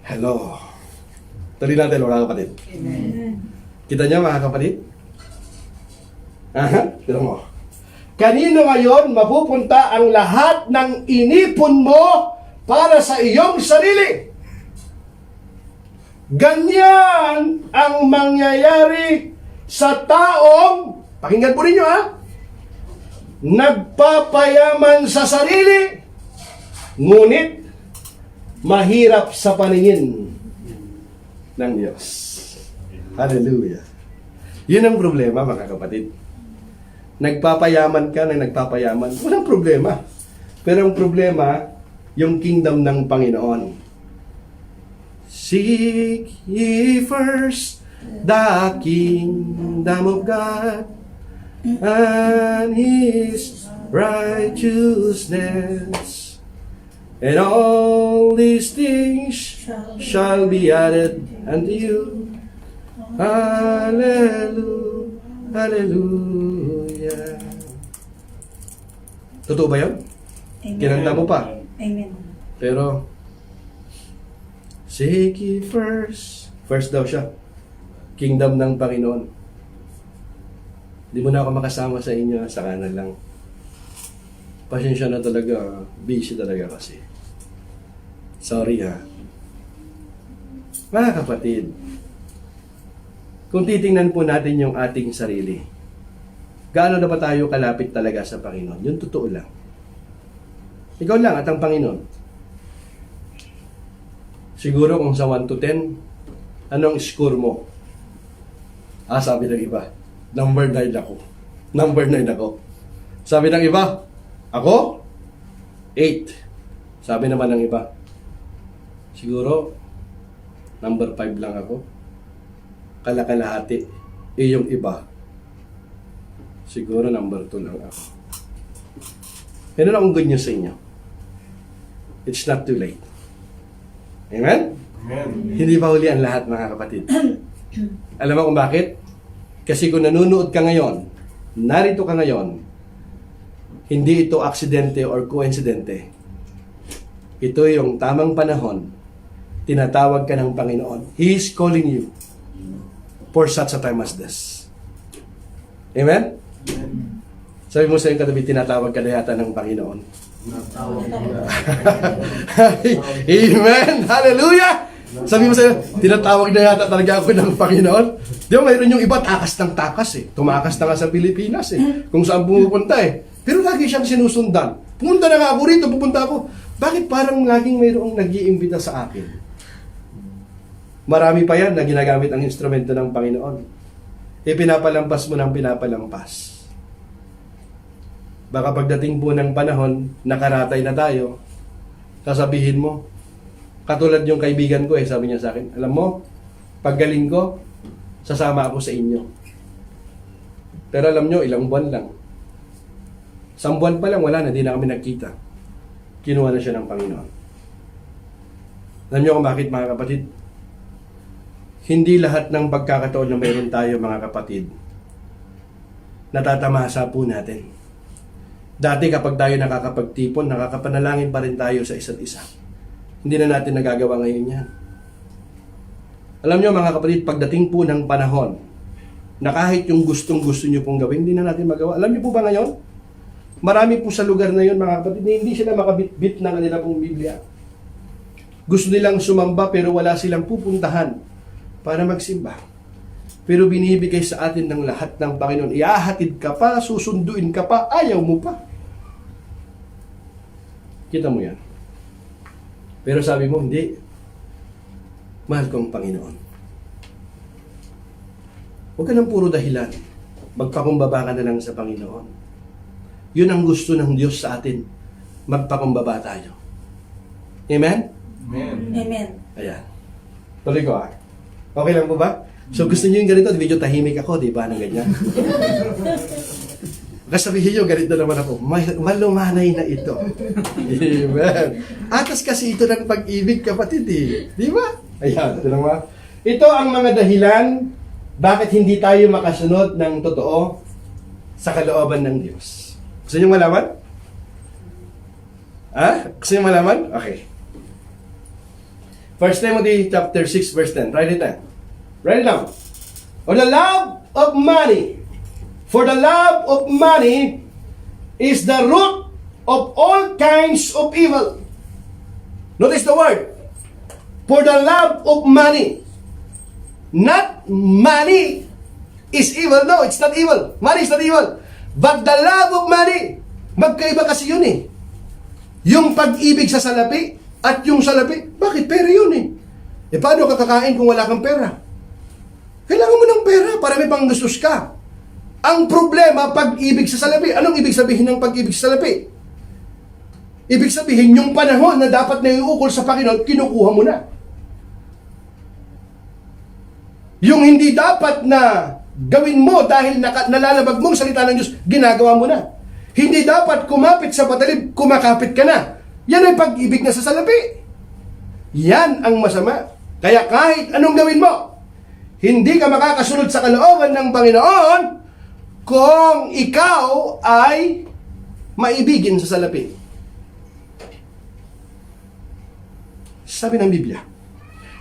Hello. Tuloy natin mga kapatid. Amen. Kita niyo mga kapatid? Tignan mo. Kanino ngayon mapupunta ang lahat ng inipon mo para sa iyong sarili? Ganyan ang mangyayari sa taong, pakinggan po ninyo nagpapayaman sa sarili, ngunit mahirap sa paningin ng Diyos. Hallelujah. Yun ang problema, mga kapatid. Nagpapayaman ka na nagpapayaman, walang problema. Pero ang problema, yung kingdom ng Panginoon. Seek ye first the kingdom of God and His righteousness, and all these things shall be added unto you. Hallelujah, hallelujah. Totoo ba yun? Amen. Kinanta mo pa. Amen. Pero, seek ye first. First daw siya. Kingdom ng Panginoon. Di mo na ako makasama sa inyo, sa kanan lang. Pasensya na talaga. Busy talaga kasi. Sorry ha. Mga kapatid, kung titingnan po natin yung ating sarili, gaano na ba tayo kalapit talaga sa Panginoon? Yun totoo lang. Ikaw lang at ang Panginoon. Siguro kung sa 1 to 10, anong score mo? Sabi ng iba, number 9 ako. Number 9 ako. Sabi ng iba, ako? 8. Sabi naman ng iba, siguro, number 5 lang ako. Kalakalahati. Yung iba, siguro number 2 lang ako. Meron akong good news sa inyo. It's not too late. Amen? Amen. Hindi pa huli ang lahat, mga kapatid. Alam mo kung bakit? Kasi kung nanonood ka ngayon, narito ka ngayon, hindi ito aksidente or koinsidente. Ito yung tamang panahon, tinatawag ka ng Panginoon. He is calling you for such a time as this. Amen? Sabi mo sa iyong katabi, tinatawag ka na yata ng Panginoon. Amen! Hallelujah! Sabi mo sa'yo, tinatawag na yata talaga ako ng Panginoon. Di ba, mayroon yung iba, takas ng takas eh. Tumakas na nga sa Pilipinas eh. Kung saan pumupunta eh. Pero lagi siyang sinusundan. Pumunta na nga ako rito, pupunta ako. Bakit parang laging mayroong nag-iimbita sa akin? Marami pa yan na ginagamit ang instrumento ng Panginoon. Pinapalampas mo ng pinapalampas. Baka pagdating po ng panahon, nakaratay na tayo, sasabihin mo, katulad yung kaibigan ko sabi niya sa akin, alam mo, paggaling ko, sasama ako sa inyo. Pero alam nyo, ilang buwan lang. 1 buwan pa lang, wala na, di na kami nagkita. Kinuha na siya ng Panginoon. Alam nyo kung bakit, mga kapatid? Hindi lahat ng pagkakataon na mayroon tayo, mga kapatid, natatamasa po natin. Dati kapag tayo nakakapagtipon, nakakapanalangin pa rin tayo sa isa't isa. Hindi na natin nagagawa ngayon yan. Alam nyo mga kapatid, pagdating po ng panahon, na kahit yung gustong-gusto nyo pong gawin, hindi na natin magawa. Alam nyo po ba ngayon? Marami po sa lugar na yun, mga kapatid, na hindi sila makabit-bit ng kanila pong Biblia. Gusto nilang sumamba pero wala silang pupuntahan para magsimba. Pero binibigay sa atin ng lahat ng Panginoon. Iahatid ka pa, susunduin ka pa, ayaw mo pa. Kita mo yan. Pero sabi mo, hindi. Mahal kong Panginoon. Huwag ka ng puro dahilan. Magpakumbaba ka na lang sa Panginoon. Yun ang gusto ng Diyos sa atin. Magpakumbaba tayo. Amen? Amen. Amen. Ayan. Tuloy ko Okay lang po ba? So gusto niyo yung ganito, medyo tahimik ako, di ba, ng ganyan? Kasabihin nyo, ganito naman ako, malumanay na ito. Amen. Atas kasi ito ng pag-ibig, kapatid eh. Di ba? Ayan, ito naman. Ito ang mga dahilan bakit hindi tayo makasunod ng totoo sa kalooban ng Diyos. Gusto niyo malaman? Gusto niyo malaman? Okay. 1 Timothy chapter 6 verse 10. Write it down. Write it down. For the love of money. For the love of money is the root of all kinds of evil. Notice the word. For the love of money. Not money is evil. No, it's not evil. Money is not evil. But the love of money, magkaiba kasi yun eh. Yung pag-ibig sa salapi at yung salapi, bakit pera yun eh? E paano ka kakain kung wala kang pera? Kailangan mo ng pera para may panggastos ka. Ang problema, pag-ibig sa salapi. Anong ibig sabihin ng pag-ibig sa salapi? Ibig sabihin, yung panahon na dapat na iukol sa Panginoon, kinukuha mo na. Yung hindi dapat na gawin mo dahil nalalabag mong salita ng Diyos, ginagawa mo na. Hindi dapat kumapit sa patalib, kumakapit ka na. Yan ay pag-ibig na sa salapi. Yan ang masama. Kaya kahit anong gawin mo, hindi ka makakasunod sa kalooban ng Panginoon kung ikaw ay maibigin sa salapi. Sabi ng Biblia,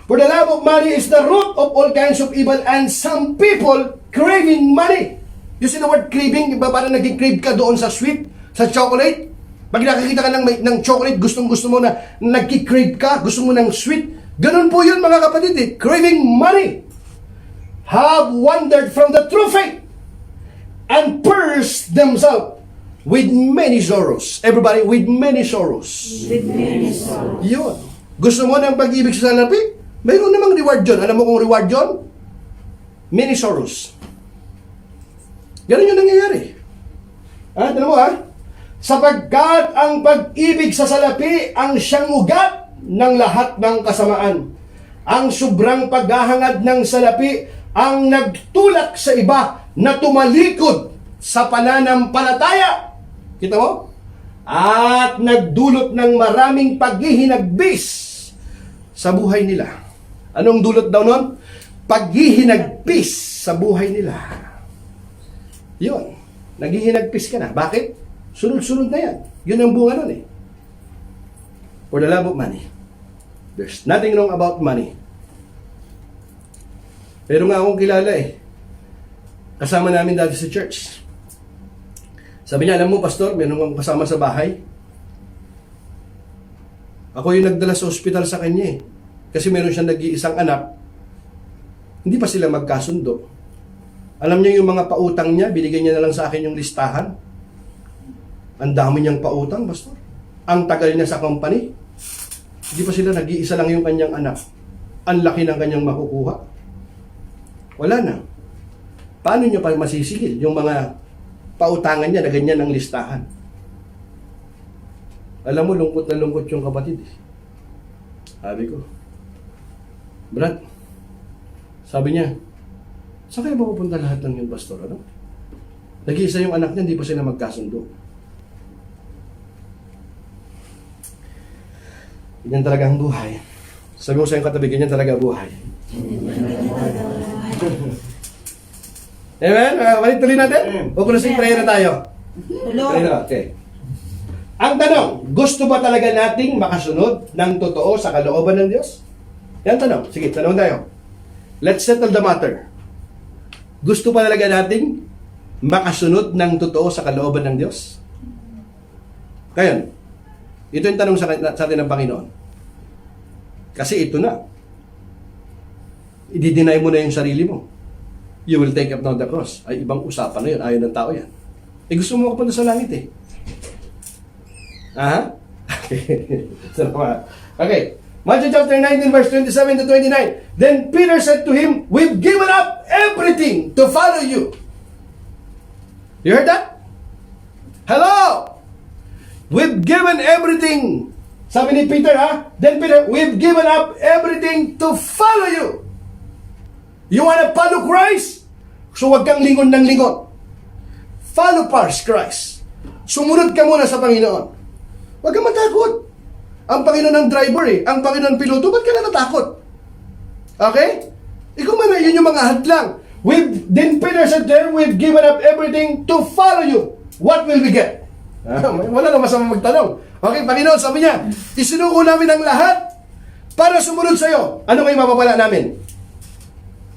for the love of money is the root of all kinds of evil, and some people craving money. You see the word craving? Iba parang nag-crave ka doon sa sweet, sa chocolate. Pag nakakita ka ng chocolate, gustong-gusto mo na nag-crave ka, gusto mo ng sweet. Ganun po yun mga kapatid eh. Craving money. Have wandered from the true faith and purged themselves with many sorrows. Everybody, with many sorrows. With many sorrows. Yun. Gusto mo ng pag-ibig sa salapi? Mayroon namang reward yun. Alam mo kung reward yun? Many sorrows. Ganun yung nangyayari. Alam mo sapagkat ang pag-ibig sa salapi ang siyang ugat ng lahat ng kasamaan. Ang sobrang paghahangad ng salapi ang nagtulak sa iba na tumalikod sa pananampalataya. Kita mo? At nagdulot ng maraming paghihinagbis sa buhay nila. Anong dulot daw nun? Paghihinagbis sa buhay nila. Yun. Naghihinagpis ka na. Bakit? Sunod-sunod na yan. Yun ang bunga nun eh. For the love of money. There's nothing wrong about money. Pero nga akong kilala eh. Kasama namin dati sa church. Sabi niya, alam mo pastor, meron akong kasama sa bahay. Ako yung nagdala sa ospital sa kanya eh. Kasi meron siyang nag-iisang anak. Hindi pa sila magkasundo. Alam niyo yung mga pautang niya, binigay niya na lang sa akin yung listahan. Ang dami niyang pautang, pastor. Ang tagal niya sa company. Hindi pa sila, nag-iisa lang yung kanyang anak. Ang laki ng kanyang makukuha. Wala na. Paano niyo pa masisigil yung mga pautangan niya na ganyan ang listahan? Alam mo, lungkot na lungkot yung kapatid. Sabi ko, Brad, sabi niya, saan kayo mapupunta lahat ng yun, pastor? Ano? Nag-iisa yung anak niya, hindi pa sila magkasundo. Ganyan talaga ang buhay. Sabi mo sa iyong katabi, ganyan talaga buhay. Amen? Balik tuloy natin? O kung nasing prayer na tayo? Hello? Prayer na, okay. Ang tanong, gusto ba talaga nating makasunod ng totoo sa kalooban ng Diyos? Yan tanong. Sige, tanong tayo. Let's settle the matter. Gusto ba talaga nating makasunod ng totoo sa kalooban ng Diyos? Ngayon, ito yung tanong sa atin ng Panginoon. Kasi ito na. I-deny mo na yung sarili mo. You will take up now the cross. Ay, ibang usapan na yun. Ayaw ng tao yan. Eh, gusto mo makapunta sa langit eh. Aha? Okay. Salamat. Okay. Matthew chapter 19, verse 27 to 29. Then Peter said to him, we've given up everything to follow you. You heard that? Hello! We've given everything. Sabi ni Peter, Then Peter, we've given up everything to follow you. You wanna follow Christ? So wag kang lingon ng lingon. Follow first Christ. Sumunod ka muna sa Panginoon. Huwag kang matakot. Ang Panginoon ng driver ang Panginoon ng piloto, ba't ka na natakot? Okay? Ikaw man, yun yung mga hadlang. Then Peter said there, we've given up everything to follow you. What will we get? Wala na masama magtanong. Okay, Panginoon, sabi niya, isinuko namin ang lahat para sumunod sa iyo. Ano may mapapala namin?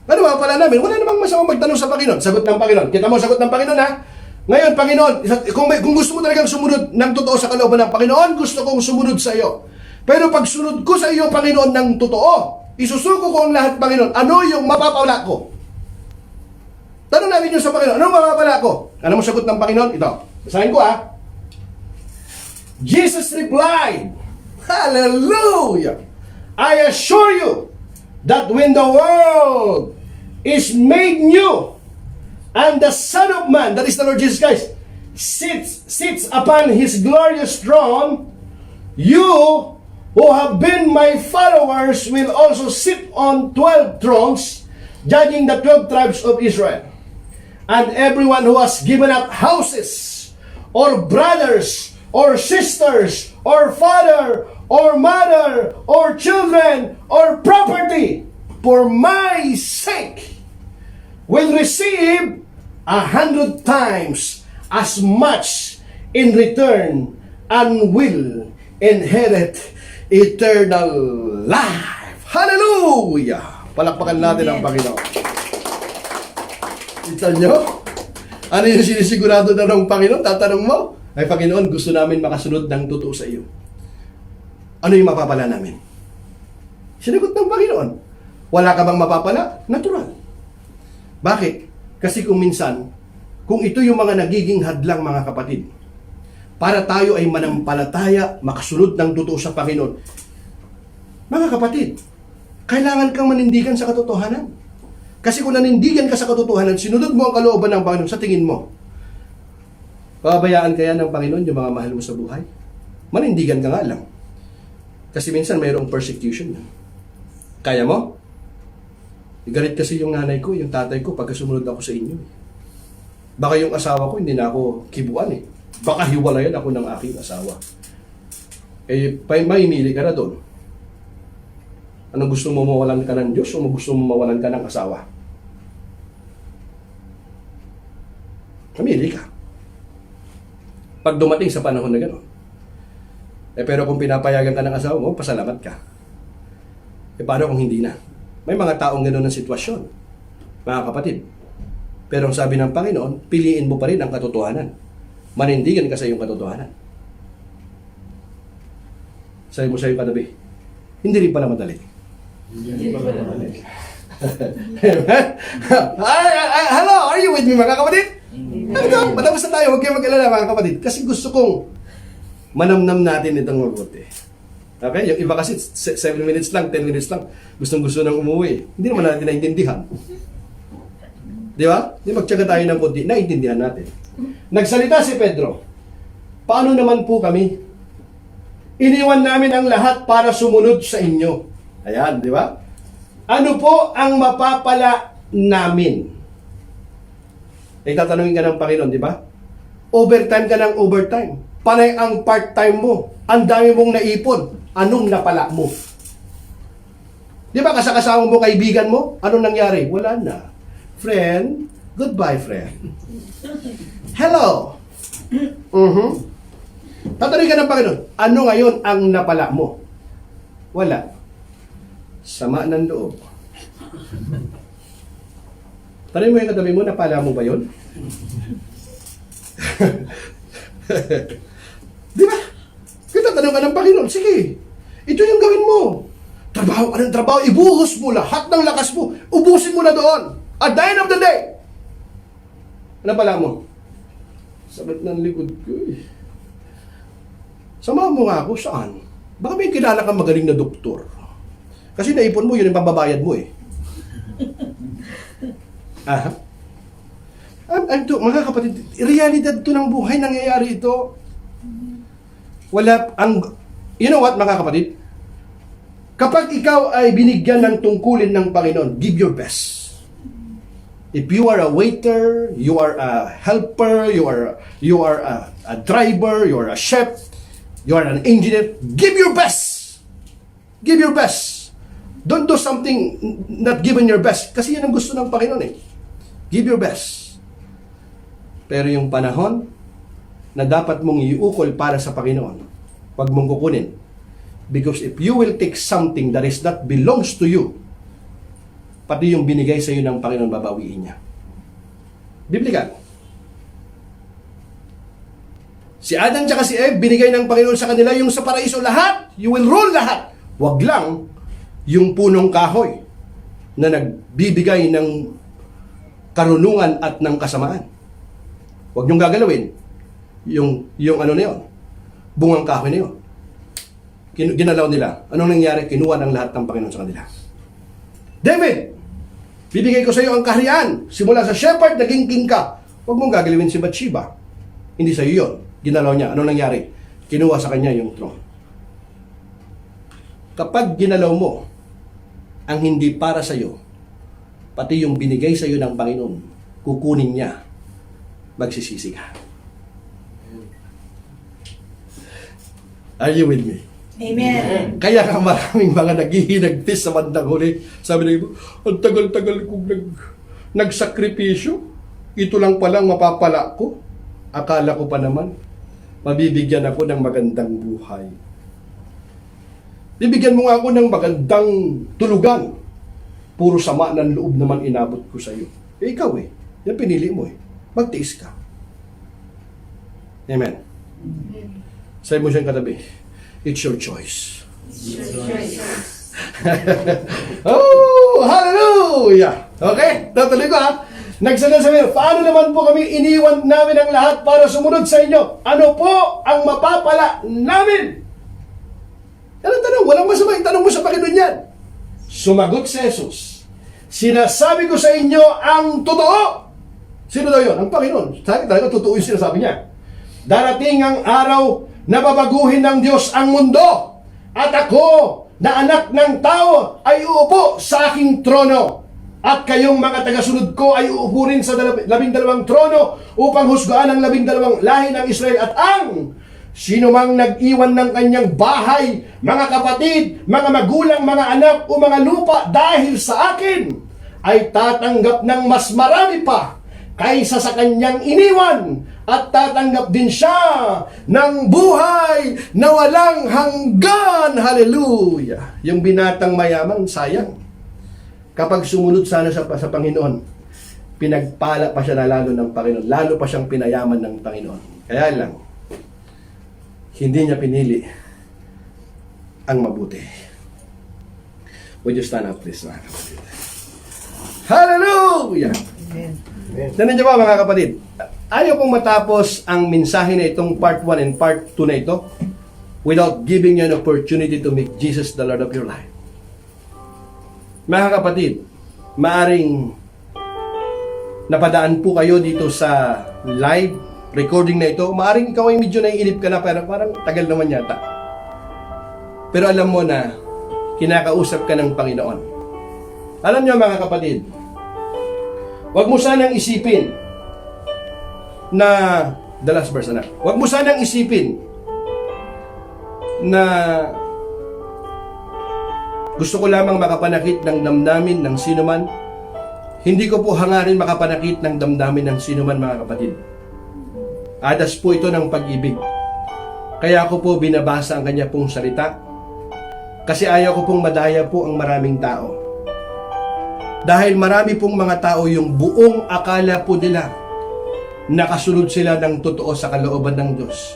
Ano mapapala namin? Wala namang masamang magtanong sa Panginoon. Sagot ng Panginoon. Kita mo, sagot ng Panginoon Ngayon, Panginoon, kung gusto mo talagang sumunod ng totoo sa kalooban ng Panginoon, gusto kong sumunod sa iyo. Pero pag sunod ko sa iyo, Panginoon, ng totoo, isusuko ko ang lahat, Panginoon. Ano yung mapapala ko? Tanong natin yun sa Panginoon, anong mapapala ko? Ano mo sagot ng Panginoon? Ito, basahin ko Jesus replied, Hallelujah! I assure you that when the world is made new and the Son of Man, that is the Lord Jesus Christ, sits upon His glorious throne, you who have been my followers will also sit on 12 thrones, judging the 12 tribes of Israel. And everyone who has given up houses, or brothers, or sisters, or father, or mother, or children, or property, for my sake, will receive 100 times as much in return, and will inherit eternal life. Hallelujah! Palakpakan natin ang Panginoon. Kita nyo? Ano yung sinisigurado na ng Panginoon? Tatanong mo, ay Panginoon, gusto namin makasunod ng totoo sa iyo. Ano yung mapapala namin? Sinagot ng Panginoon. Wala ka bang mapapala? Natural. Bakit? Kasi kung minsan, kung ito yung mga nagiging hadlang mga kapatid, para tayo ay manampalataya, makasunod ng totoo sa Panginoon, mga kapatid, kailangan kang manindigan sa katotohanan. Kasi kung nanindigan ka sa katotohanan, sinunod mo ang kalooban ng Panginoon, sa tingin mo, pababayaan kaya ng Panginoon yung mga mahal mo sa buhay? Manindigan ka nga lang. Kasi minsan mayroong persecution. Kaya mo? Igalit kasi yung nanay ko, yung tatay ko, pagka sumunod ako sa inyo. Baka yung asawa ko, hindi na ako kibuan eh. Baka hiwalayan ako ng aking asawa. Eh, maimili ka na doon. Ano, gusto mo mawalan ka ng Diyos o gusto mo mawalan ka ng asawa? Mamili ka. Pag dumating sa panahon na gano'n. Eh, pero kung pinapayagan ka ng asawa mo, pasalamat ka. Eh, paano kung hindi na? May mga taong gano'n ng sitwasyon, mga kapatid. Pero ang sabi ng Panginoon, piliin mo pa rin ang katotohanan. Manindigan ka sa iyong katotohanan. Sabi mo sa iyong katabi, hindi rin pala madali. Hello, are you with me mga kapatid? Ito, matapos na tayo, huwag kayo mag-alala mga kapatid. Kasi gusto kong manamnam natin itong mabuti. Okay? Yung iba kasi 7 minutes lang, 10 minutes lang, gustong-gusto nang umuwi. Hindi naman natin naintindihan. Di ba? Di magtyaga tayo ng konti, naintindihan natin. Nagsalita si Pedro, paano naman po kami? Iniwan namin ang lahat para sumunod sa inyo. Ayan, di ba? Ano po ang mapapala namin? Eh, tatanungin ka ng Panginoon, di ba? Overtime ka ng overtime. Panay ang part-time mo. Ang dami mong naipon. Anong napala mo? Di ba, kasama mo, kaibigan mo? Anong nangyari? Wala na. Friend, goodbye, friend. Hello. Tatanungin ka ng Panginoon, ano ngayon ang napala mo? Wala. Sama ng loob. Tanungin mo yung katabi mo, napala mo ba yun? Di ba? Kaya tatanungin ka ng Panginoon, sige, ito yung gawin mo. Trabaho ka ng trabaho, ibuhos mo lahat ng lakas mo, ubusin mo na doon. At the end of the day, ano pala mo? Sakit ng likod ko eh. Samahan mo nga ako, saan? Baka may kilala kang magaling na doktor. Kasi naipon mo, yun yung pambabayad mo eh. Aha. Mga kapatid, realidad to ng buhay, nangyayari ito. You know what, mga kapatid? Kapag ikaw ay binigyan ng tungkulin ng Panginoon, give your best. If you are a waiter, you are a helper, you are a driver, you are a chef, you are an engineer, give your best. Give your best. Don't do something not given your best. Kasi yan ang gusto ng Panginoon eh. Give your best. Pero yung panahon na dapat mong iukol para sa Panginoon, huwag mong kukunin. Because if you will take something that is not belongs to you, pati yung binigay sa iyo ng Panginoon, babawiin niya. Biblikal. Si Adam tsaka si Eve, binigay ng Panginoon sa kanila yung sa paraiso lahat. You will rule lahat. Wag lang yung punong kahoy na nagbibigay ng karunungan at ng kasamaan. Huwag niyong gagalawin yung ano na yun, bungang kahoy na yun. Ginalaw nila. Anong nangyari? Kinuha ng lahat ng Panginoon sa kanila. David, bibigay ko sa iyo ang kaharian. Simula sa shepherd, naging king ka. Huwag mong gagalawin si Bathsheba. Hindi sa iyo yun. Ginalaw niya. Anong nangyari? Kinuha sa kanya yung throne. Kapag ginalaw mo ang hindi para sa iyo, pati yung binigay sa iyo ng Panginoon, kukunin niya, magsisisi ka. Are you with me? Amen. Kaya ka maraming mga naghihinagpis sa bandang huli. Sabi na iba, ang tagal-tagal kong nagsakripisyo. Ito lang palang mapapala ko. Akala ko pa naman, mabibigyan ako ng magandang buhay. Bibigyan mo nga ako ng magandang tulugan. Puro sama ng loob naman inabot ko sa iyo. Eh ikaw yan pinili mo Magtiis ka. Amen. Sabi mo siyang katabi, it's your choice. Oh, hallelujah! Okay, tutuloy ko ha. Nagsasabi, paano naman po kami iniwan namin ang lahat para sumunod sa inyo? Ano po ang mapapala namin? Yan ang tanong, walang masama. Tanong mo sa Panginoon yan. Sumagot si Jesus, sinasabi ko sa inyo ang totoo. Sino daw yun? Ang Panginoon. Talaga totoo yung sinasabi niya. Darating ang araw na babaguhin ng Diyos ang mundo. At ako, na anak ng tao, ay uupo sa aking trono. At kayong mga tagasunod ko ay uupo rin sa 12 trono upang husgaan ang 12 lahi ng Israel. At ang sino mang nag-iwan ng kanyang bahay, mga kapatid, mga magulang, mga anak o mga lupa dahil sa akin, ay tatanggap ng mas marami pa kaysa sa kanyang iniwan, at tatanggap din siya ng buhay na walang hanggan. Hallelujah! Yung binatang mayaman, sayang. Kapag sumunod sana sa Panginoon, pinagpala pa siya na lalo ng Panginoon. Lalo pa siyang pinayaman ng Panginoon. Kaya lang, hindi niya pinili ang mabuti. Would you stand up please, mga kapatid? Hallelujah! Amen. Nandiyan ba mga kapatid? Ayaw kong matapos ang mensahe na itong part 1 and part 2 na ito without giving you an opportunity to make Jesus the Lord of your life. Mga kapatid, maaring napadaan po kayo dito sa live recording na ito. Maaring ikaw ay medyo naiinip ka na, pero parang tagal naman yata. Pero alam mo na, kinakausap ka ng Panginoon. Alam niyo mga kapatid, huwag mo sanang isipin na, the last verse na, huwag mo sanang isipin na gusto ko lamang makapanakit ng damdamin ng sinuman. Hindi ko po hangarin makapanakit ng damdamin ng sinuman, mga kapatid. Adas po ito ng pag-ibig. Kaya ako po binabasa ang kanya pong salita. Kasi ayaw ko pong madaya po ang maraming tao. Dahil marami pong mga tao yung buong akala po nila nakasunod sila ng totoo sa kalooban ng Diyos.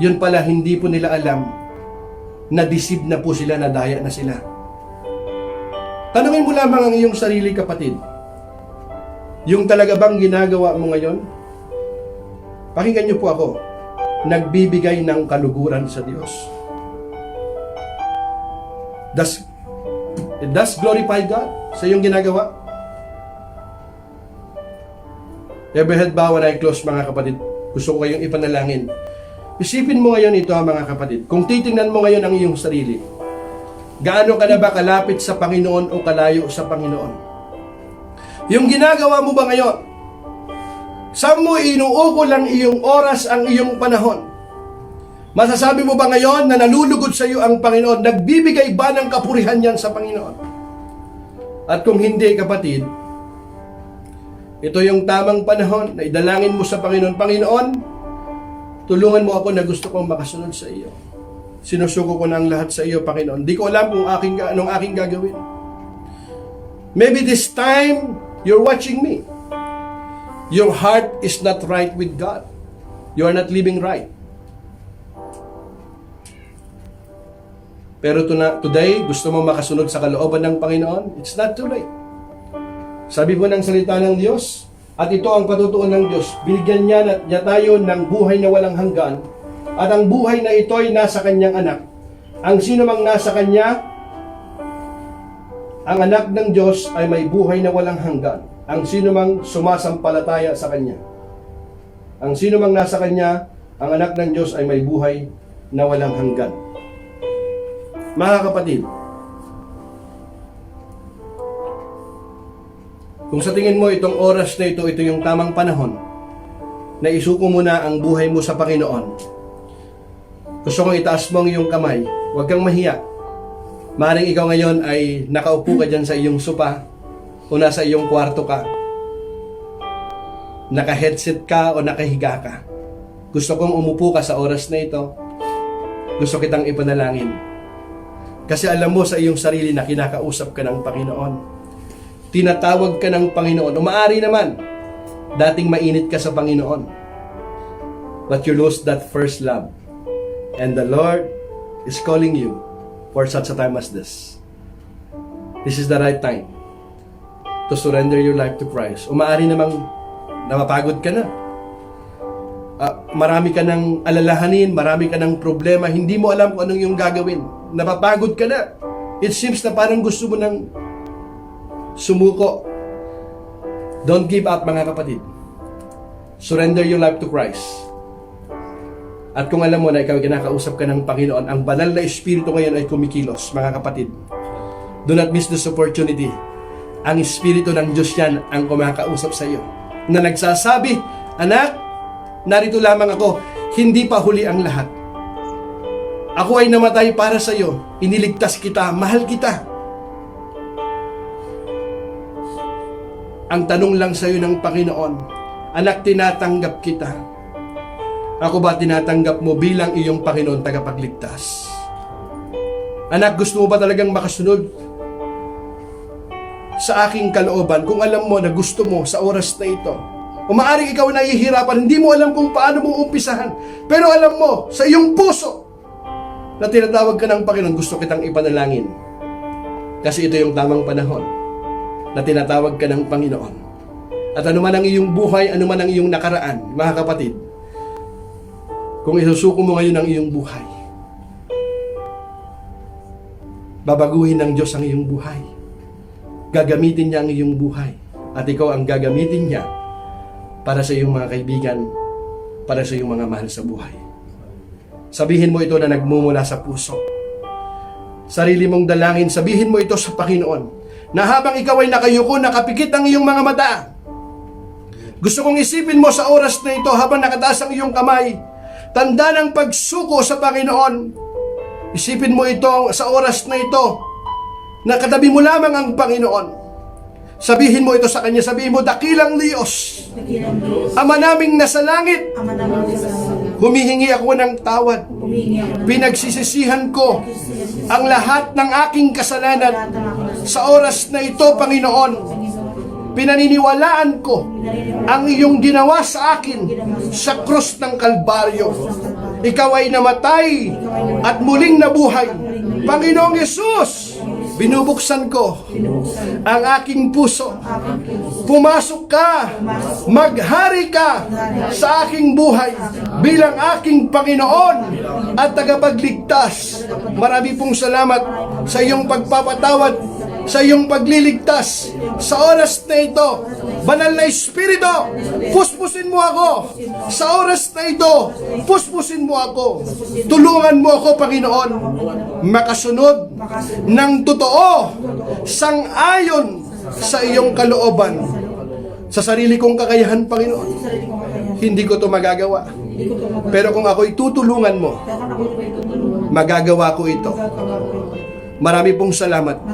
Yun pala, hindi po nila alam na deceive na po sila, nadaya na sila. Tanungin mo lamang ang iyong sarili, kapatid. Yung talaga bang ginagawa mo ngayon? Pakinggan niyo po ako. Nagbibigay ng kaluguran sa Diyos. Does glorify God sa iyong ginagawa? Every head bow when I close, mga kapatid. Gusto ko kayong ipanalangin. Isipin mo ngayon ito, mga kapatid. Kung titingnan mo ngayon ang iyong sarili, gaano ka na ba kalapit sa Panginoon o kalayo sa Panginoon? Yung ginagawa mo ba ngayon? Saan mo inuukol ang iyong oras, ang iyong panahon? Masasabi mo ba ngayon na nalulugod sa iyo ang Panginoon? Nagbibigay ba ng kapurihan yan sa Panginoon? At kung hindi, kapatid, ito yung tamang panahon na idalangin mo sa Panginoon. Panginoon, tulungan mo ako na gusto kong makasunod sa iyo. Sinusuko ko na ang lahat sa iyo, Panginoon. Di ko alam kung anong aking gagawin. Maybe this time, you're watching me. Your heart is not right with God. You are not living right. Pero today, gusto mo makasunod sa kalooban ng Panginoon? It's not too late. Sabi po ng salita ng Diyos, at ito ang patutuon ng Diyos, binigyan niya tayo ng buhay na walang hanggan, at ang buhay na ito ay nasa kanyang anak. Ang sino mang nasa kanya, ang anak ng Diyos ay may buhay na walang hanggan. Ang sino mang sumasampalataya sa kanya. Ang sino mang nasa kanya, ang anak ng Diyos ay may buhay na walang hanggan. Mga kapatid, kung sa tingin mo itong oras na ito yung tamang panahon na isuko mo na ang buhay mo sa Panginoon, gusto kong itaas mo ang iyong kamay, huwag kang mahiya. Maaaring ikaw ngayon ay nakaupo ka dyan sa iyong sopa o nasa iyong kwarto ka. Naka-headset ka o nakahiga ka. Gusto kong umupo ka sa oras na ito. Gusto kitang ipanalangin. Kasi alam mo sa iyong sarili na kinakausap ka ng Panginoon. Tinatawag ka ng Panginoon. O maaari naman, dating mainit ka sa Panginoon. But you lost that first love. And the Lord is calling you for such a time as this. This is the right time to surrender your life to Christ. O maaari namang napapagod ka na. Marami ka ng alalahanin, marami ka ng problema, hindi mo alam kung anong yung gagawin. Napapagod ka na. It seems na parang gusto mo ng sumuko. Don't give up, mga kapatid. Surrender your life to Christ. At kung alam mo na ikaw kinakausap ka ng Panginoon, ang banal na Espiritu ngayon ay kumikilos, mga kapatid. Do not miss this opportunity. Ang Espiritu ng Diyos yan ang kumakausap sa iyo. Na nagsasabi, anak, narito lamang ako, hindi pa huli ang lahat. Ako ay namatay para sa iyo, iniligtas kita, mahal kita. Ang tanong lang sa iyo ng Panginoon, anak, tinatanggap kita. Ako ba tinatanggap mo bilang iyong Panginoon tagapagligtas? Anak, gusto mo ba talagang makasunod sa aking kalooban kung alam mo na gusto mo sa oras na ito? O maaaring ikaw nahihirapan, hindi mo alam kung paano mo umpisahan, pero alam mo sa iyong puso na tinatawag ka ng Panginoon, gusto kitang ipanalangin. Kasi ito yung tamang panahon na tinatawag ka ng Panginoon. At anuman ang iyong buhay, anuman ang iyong nakaraan, mga kapatid, kung isusuko mo ngayon ang iyong buhay, babaguhin ng Diyos ang iyong buhay. Gagamitin niya ang iyong buhay. At ikaw ang gagamitin niya para sa iyong mga kaibigan, para sa iyong mga mahal sa buhay. Sabihin mo ito na nagmumula sa puso. Sarili mong dalangin, sabihin mo ito sa Panginoon, na habang ikaw ay nakayuko, nakapikit ang iyong mga mata. Gusto kong isipin mo sa oras na ito, habang nakataas ang iyong kamay, tanda ng pagsuko sa Panginoon. Isipin mo ito sa oras na ito, na katabi mo lamang ang Panginoon. Sabihin mo ito sa Kanya, sabihin mo, dakilang Diyos, Ama naming nasa langit, humihingi ako ng tawad. Pinagsisisihan ko ang lahat ng aking kasalanan. Sa oras na ito, Panginoon, pinaniniwalaan ko ang iyong ginawa sa akin sa krus ng Kalbaryo. Ikaw ay namatay at muling nabuhay. Panginoong Yesus, binubuksan ko ang aking puso. Pumasok ka, maghari ka sa aking buhay bilang aking Panginoon at tagapagligtas. Marami pong salamat sa iyong pagpapatawad, sa iyong pagliligtas. Sa oras na ito, Banal na Espiritu, puspusin mo ako. Sa oras na ito, puspusin mo ako. Tulungan mo ako, Panginoon, makasunod ng totoo, sang-ayon sa iyong kalooban. Sa sarili kong kakayahan, Panginoon, hindi ko ito magagawa. Pero kung ako'y tutulungan mo, magagawa ko ito. Marami pong salamat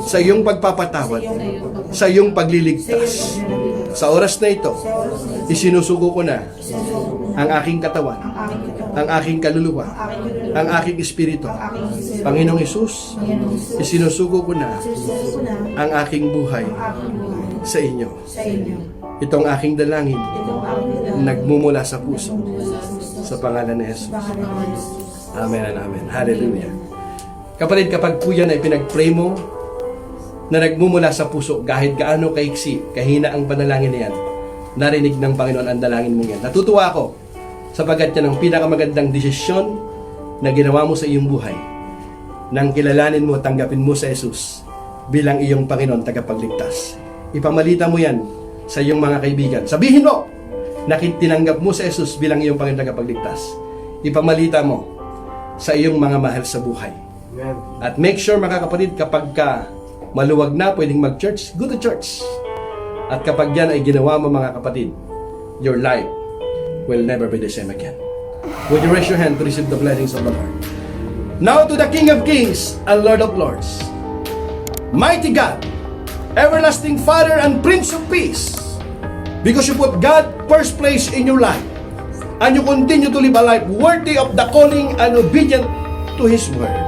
sa iyong pagpapatawad, sa iyong pagliligtas. Sa oras na ito, isinusuko ko na ang aking katawan, ang aking kaluluwa, ang aking espiritu. Panginoong Hesus, isinusuko ko na ang aking buhay sa inyo. Itong aking dalangin, nagmumula sa puso, sa pangalan ni Jesus. Amen and amen. Hallelujah. Kapatid, kapag po yan ay pinag-pray mo, na nagmumula sa puso, kahit gaano kaiksi, kahina ang panalangin na yan, narinig ng Panginoon ang dalangin mo yan. Natutuwa ako sapagkat yan ang pinakamagandang desisyon na ginawa mo sa iyong buhay nang kilalanin mo, tanggapin mo sa Jesus bilang iyong Panginoon tagapagligtas. Ipamalita mo yan sa iyong mga kaibigan. Sabihin mo na tinanggap mo sa Jesus bilang iyong Panginoon tagapagligtas. Ipamalita mo sa iyong mga mahal sa buhay. Amen. At make sure, mga kapatid, kapag ka maluwag na pwedeng mag-church, go to church. At kapag yan ay ginawa mo, mga kapatid, your life will never be the same again. Would you raise your hand to receive the blessings of the Lord? Now to the King of Kings and Lord of Lords, mighty God, everlasting Father and Prince of Peace, because you put God first place in your life, and you continue to live a life worthy of the calling and obedient to His word.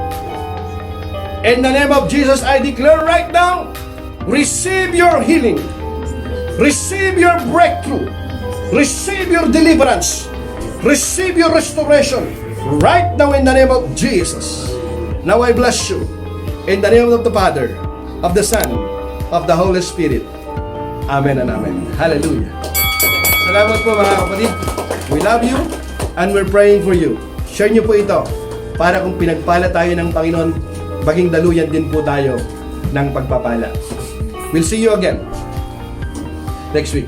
In the name of Jesus, I declare right now, receive your healing, receive your breakthrough, receive your deliverance, receive your restoration, right now in the name of Jesus. Now I bless you, in the name of the Father, of the Son, of the Holy Spirit. Amen and amen. Hallelujah. Salamat po, mga kapatid. We love you and we're praying for you. Share niyo po ito para kung pinagpala tayo ng Panginoon, maging daluyan din po tayo ng pagpapala. We'll see you again next week.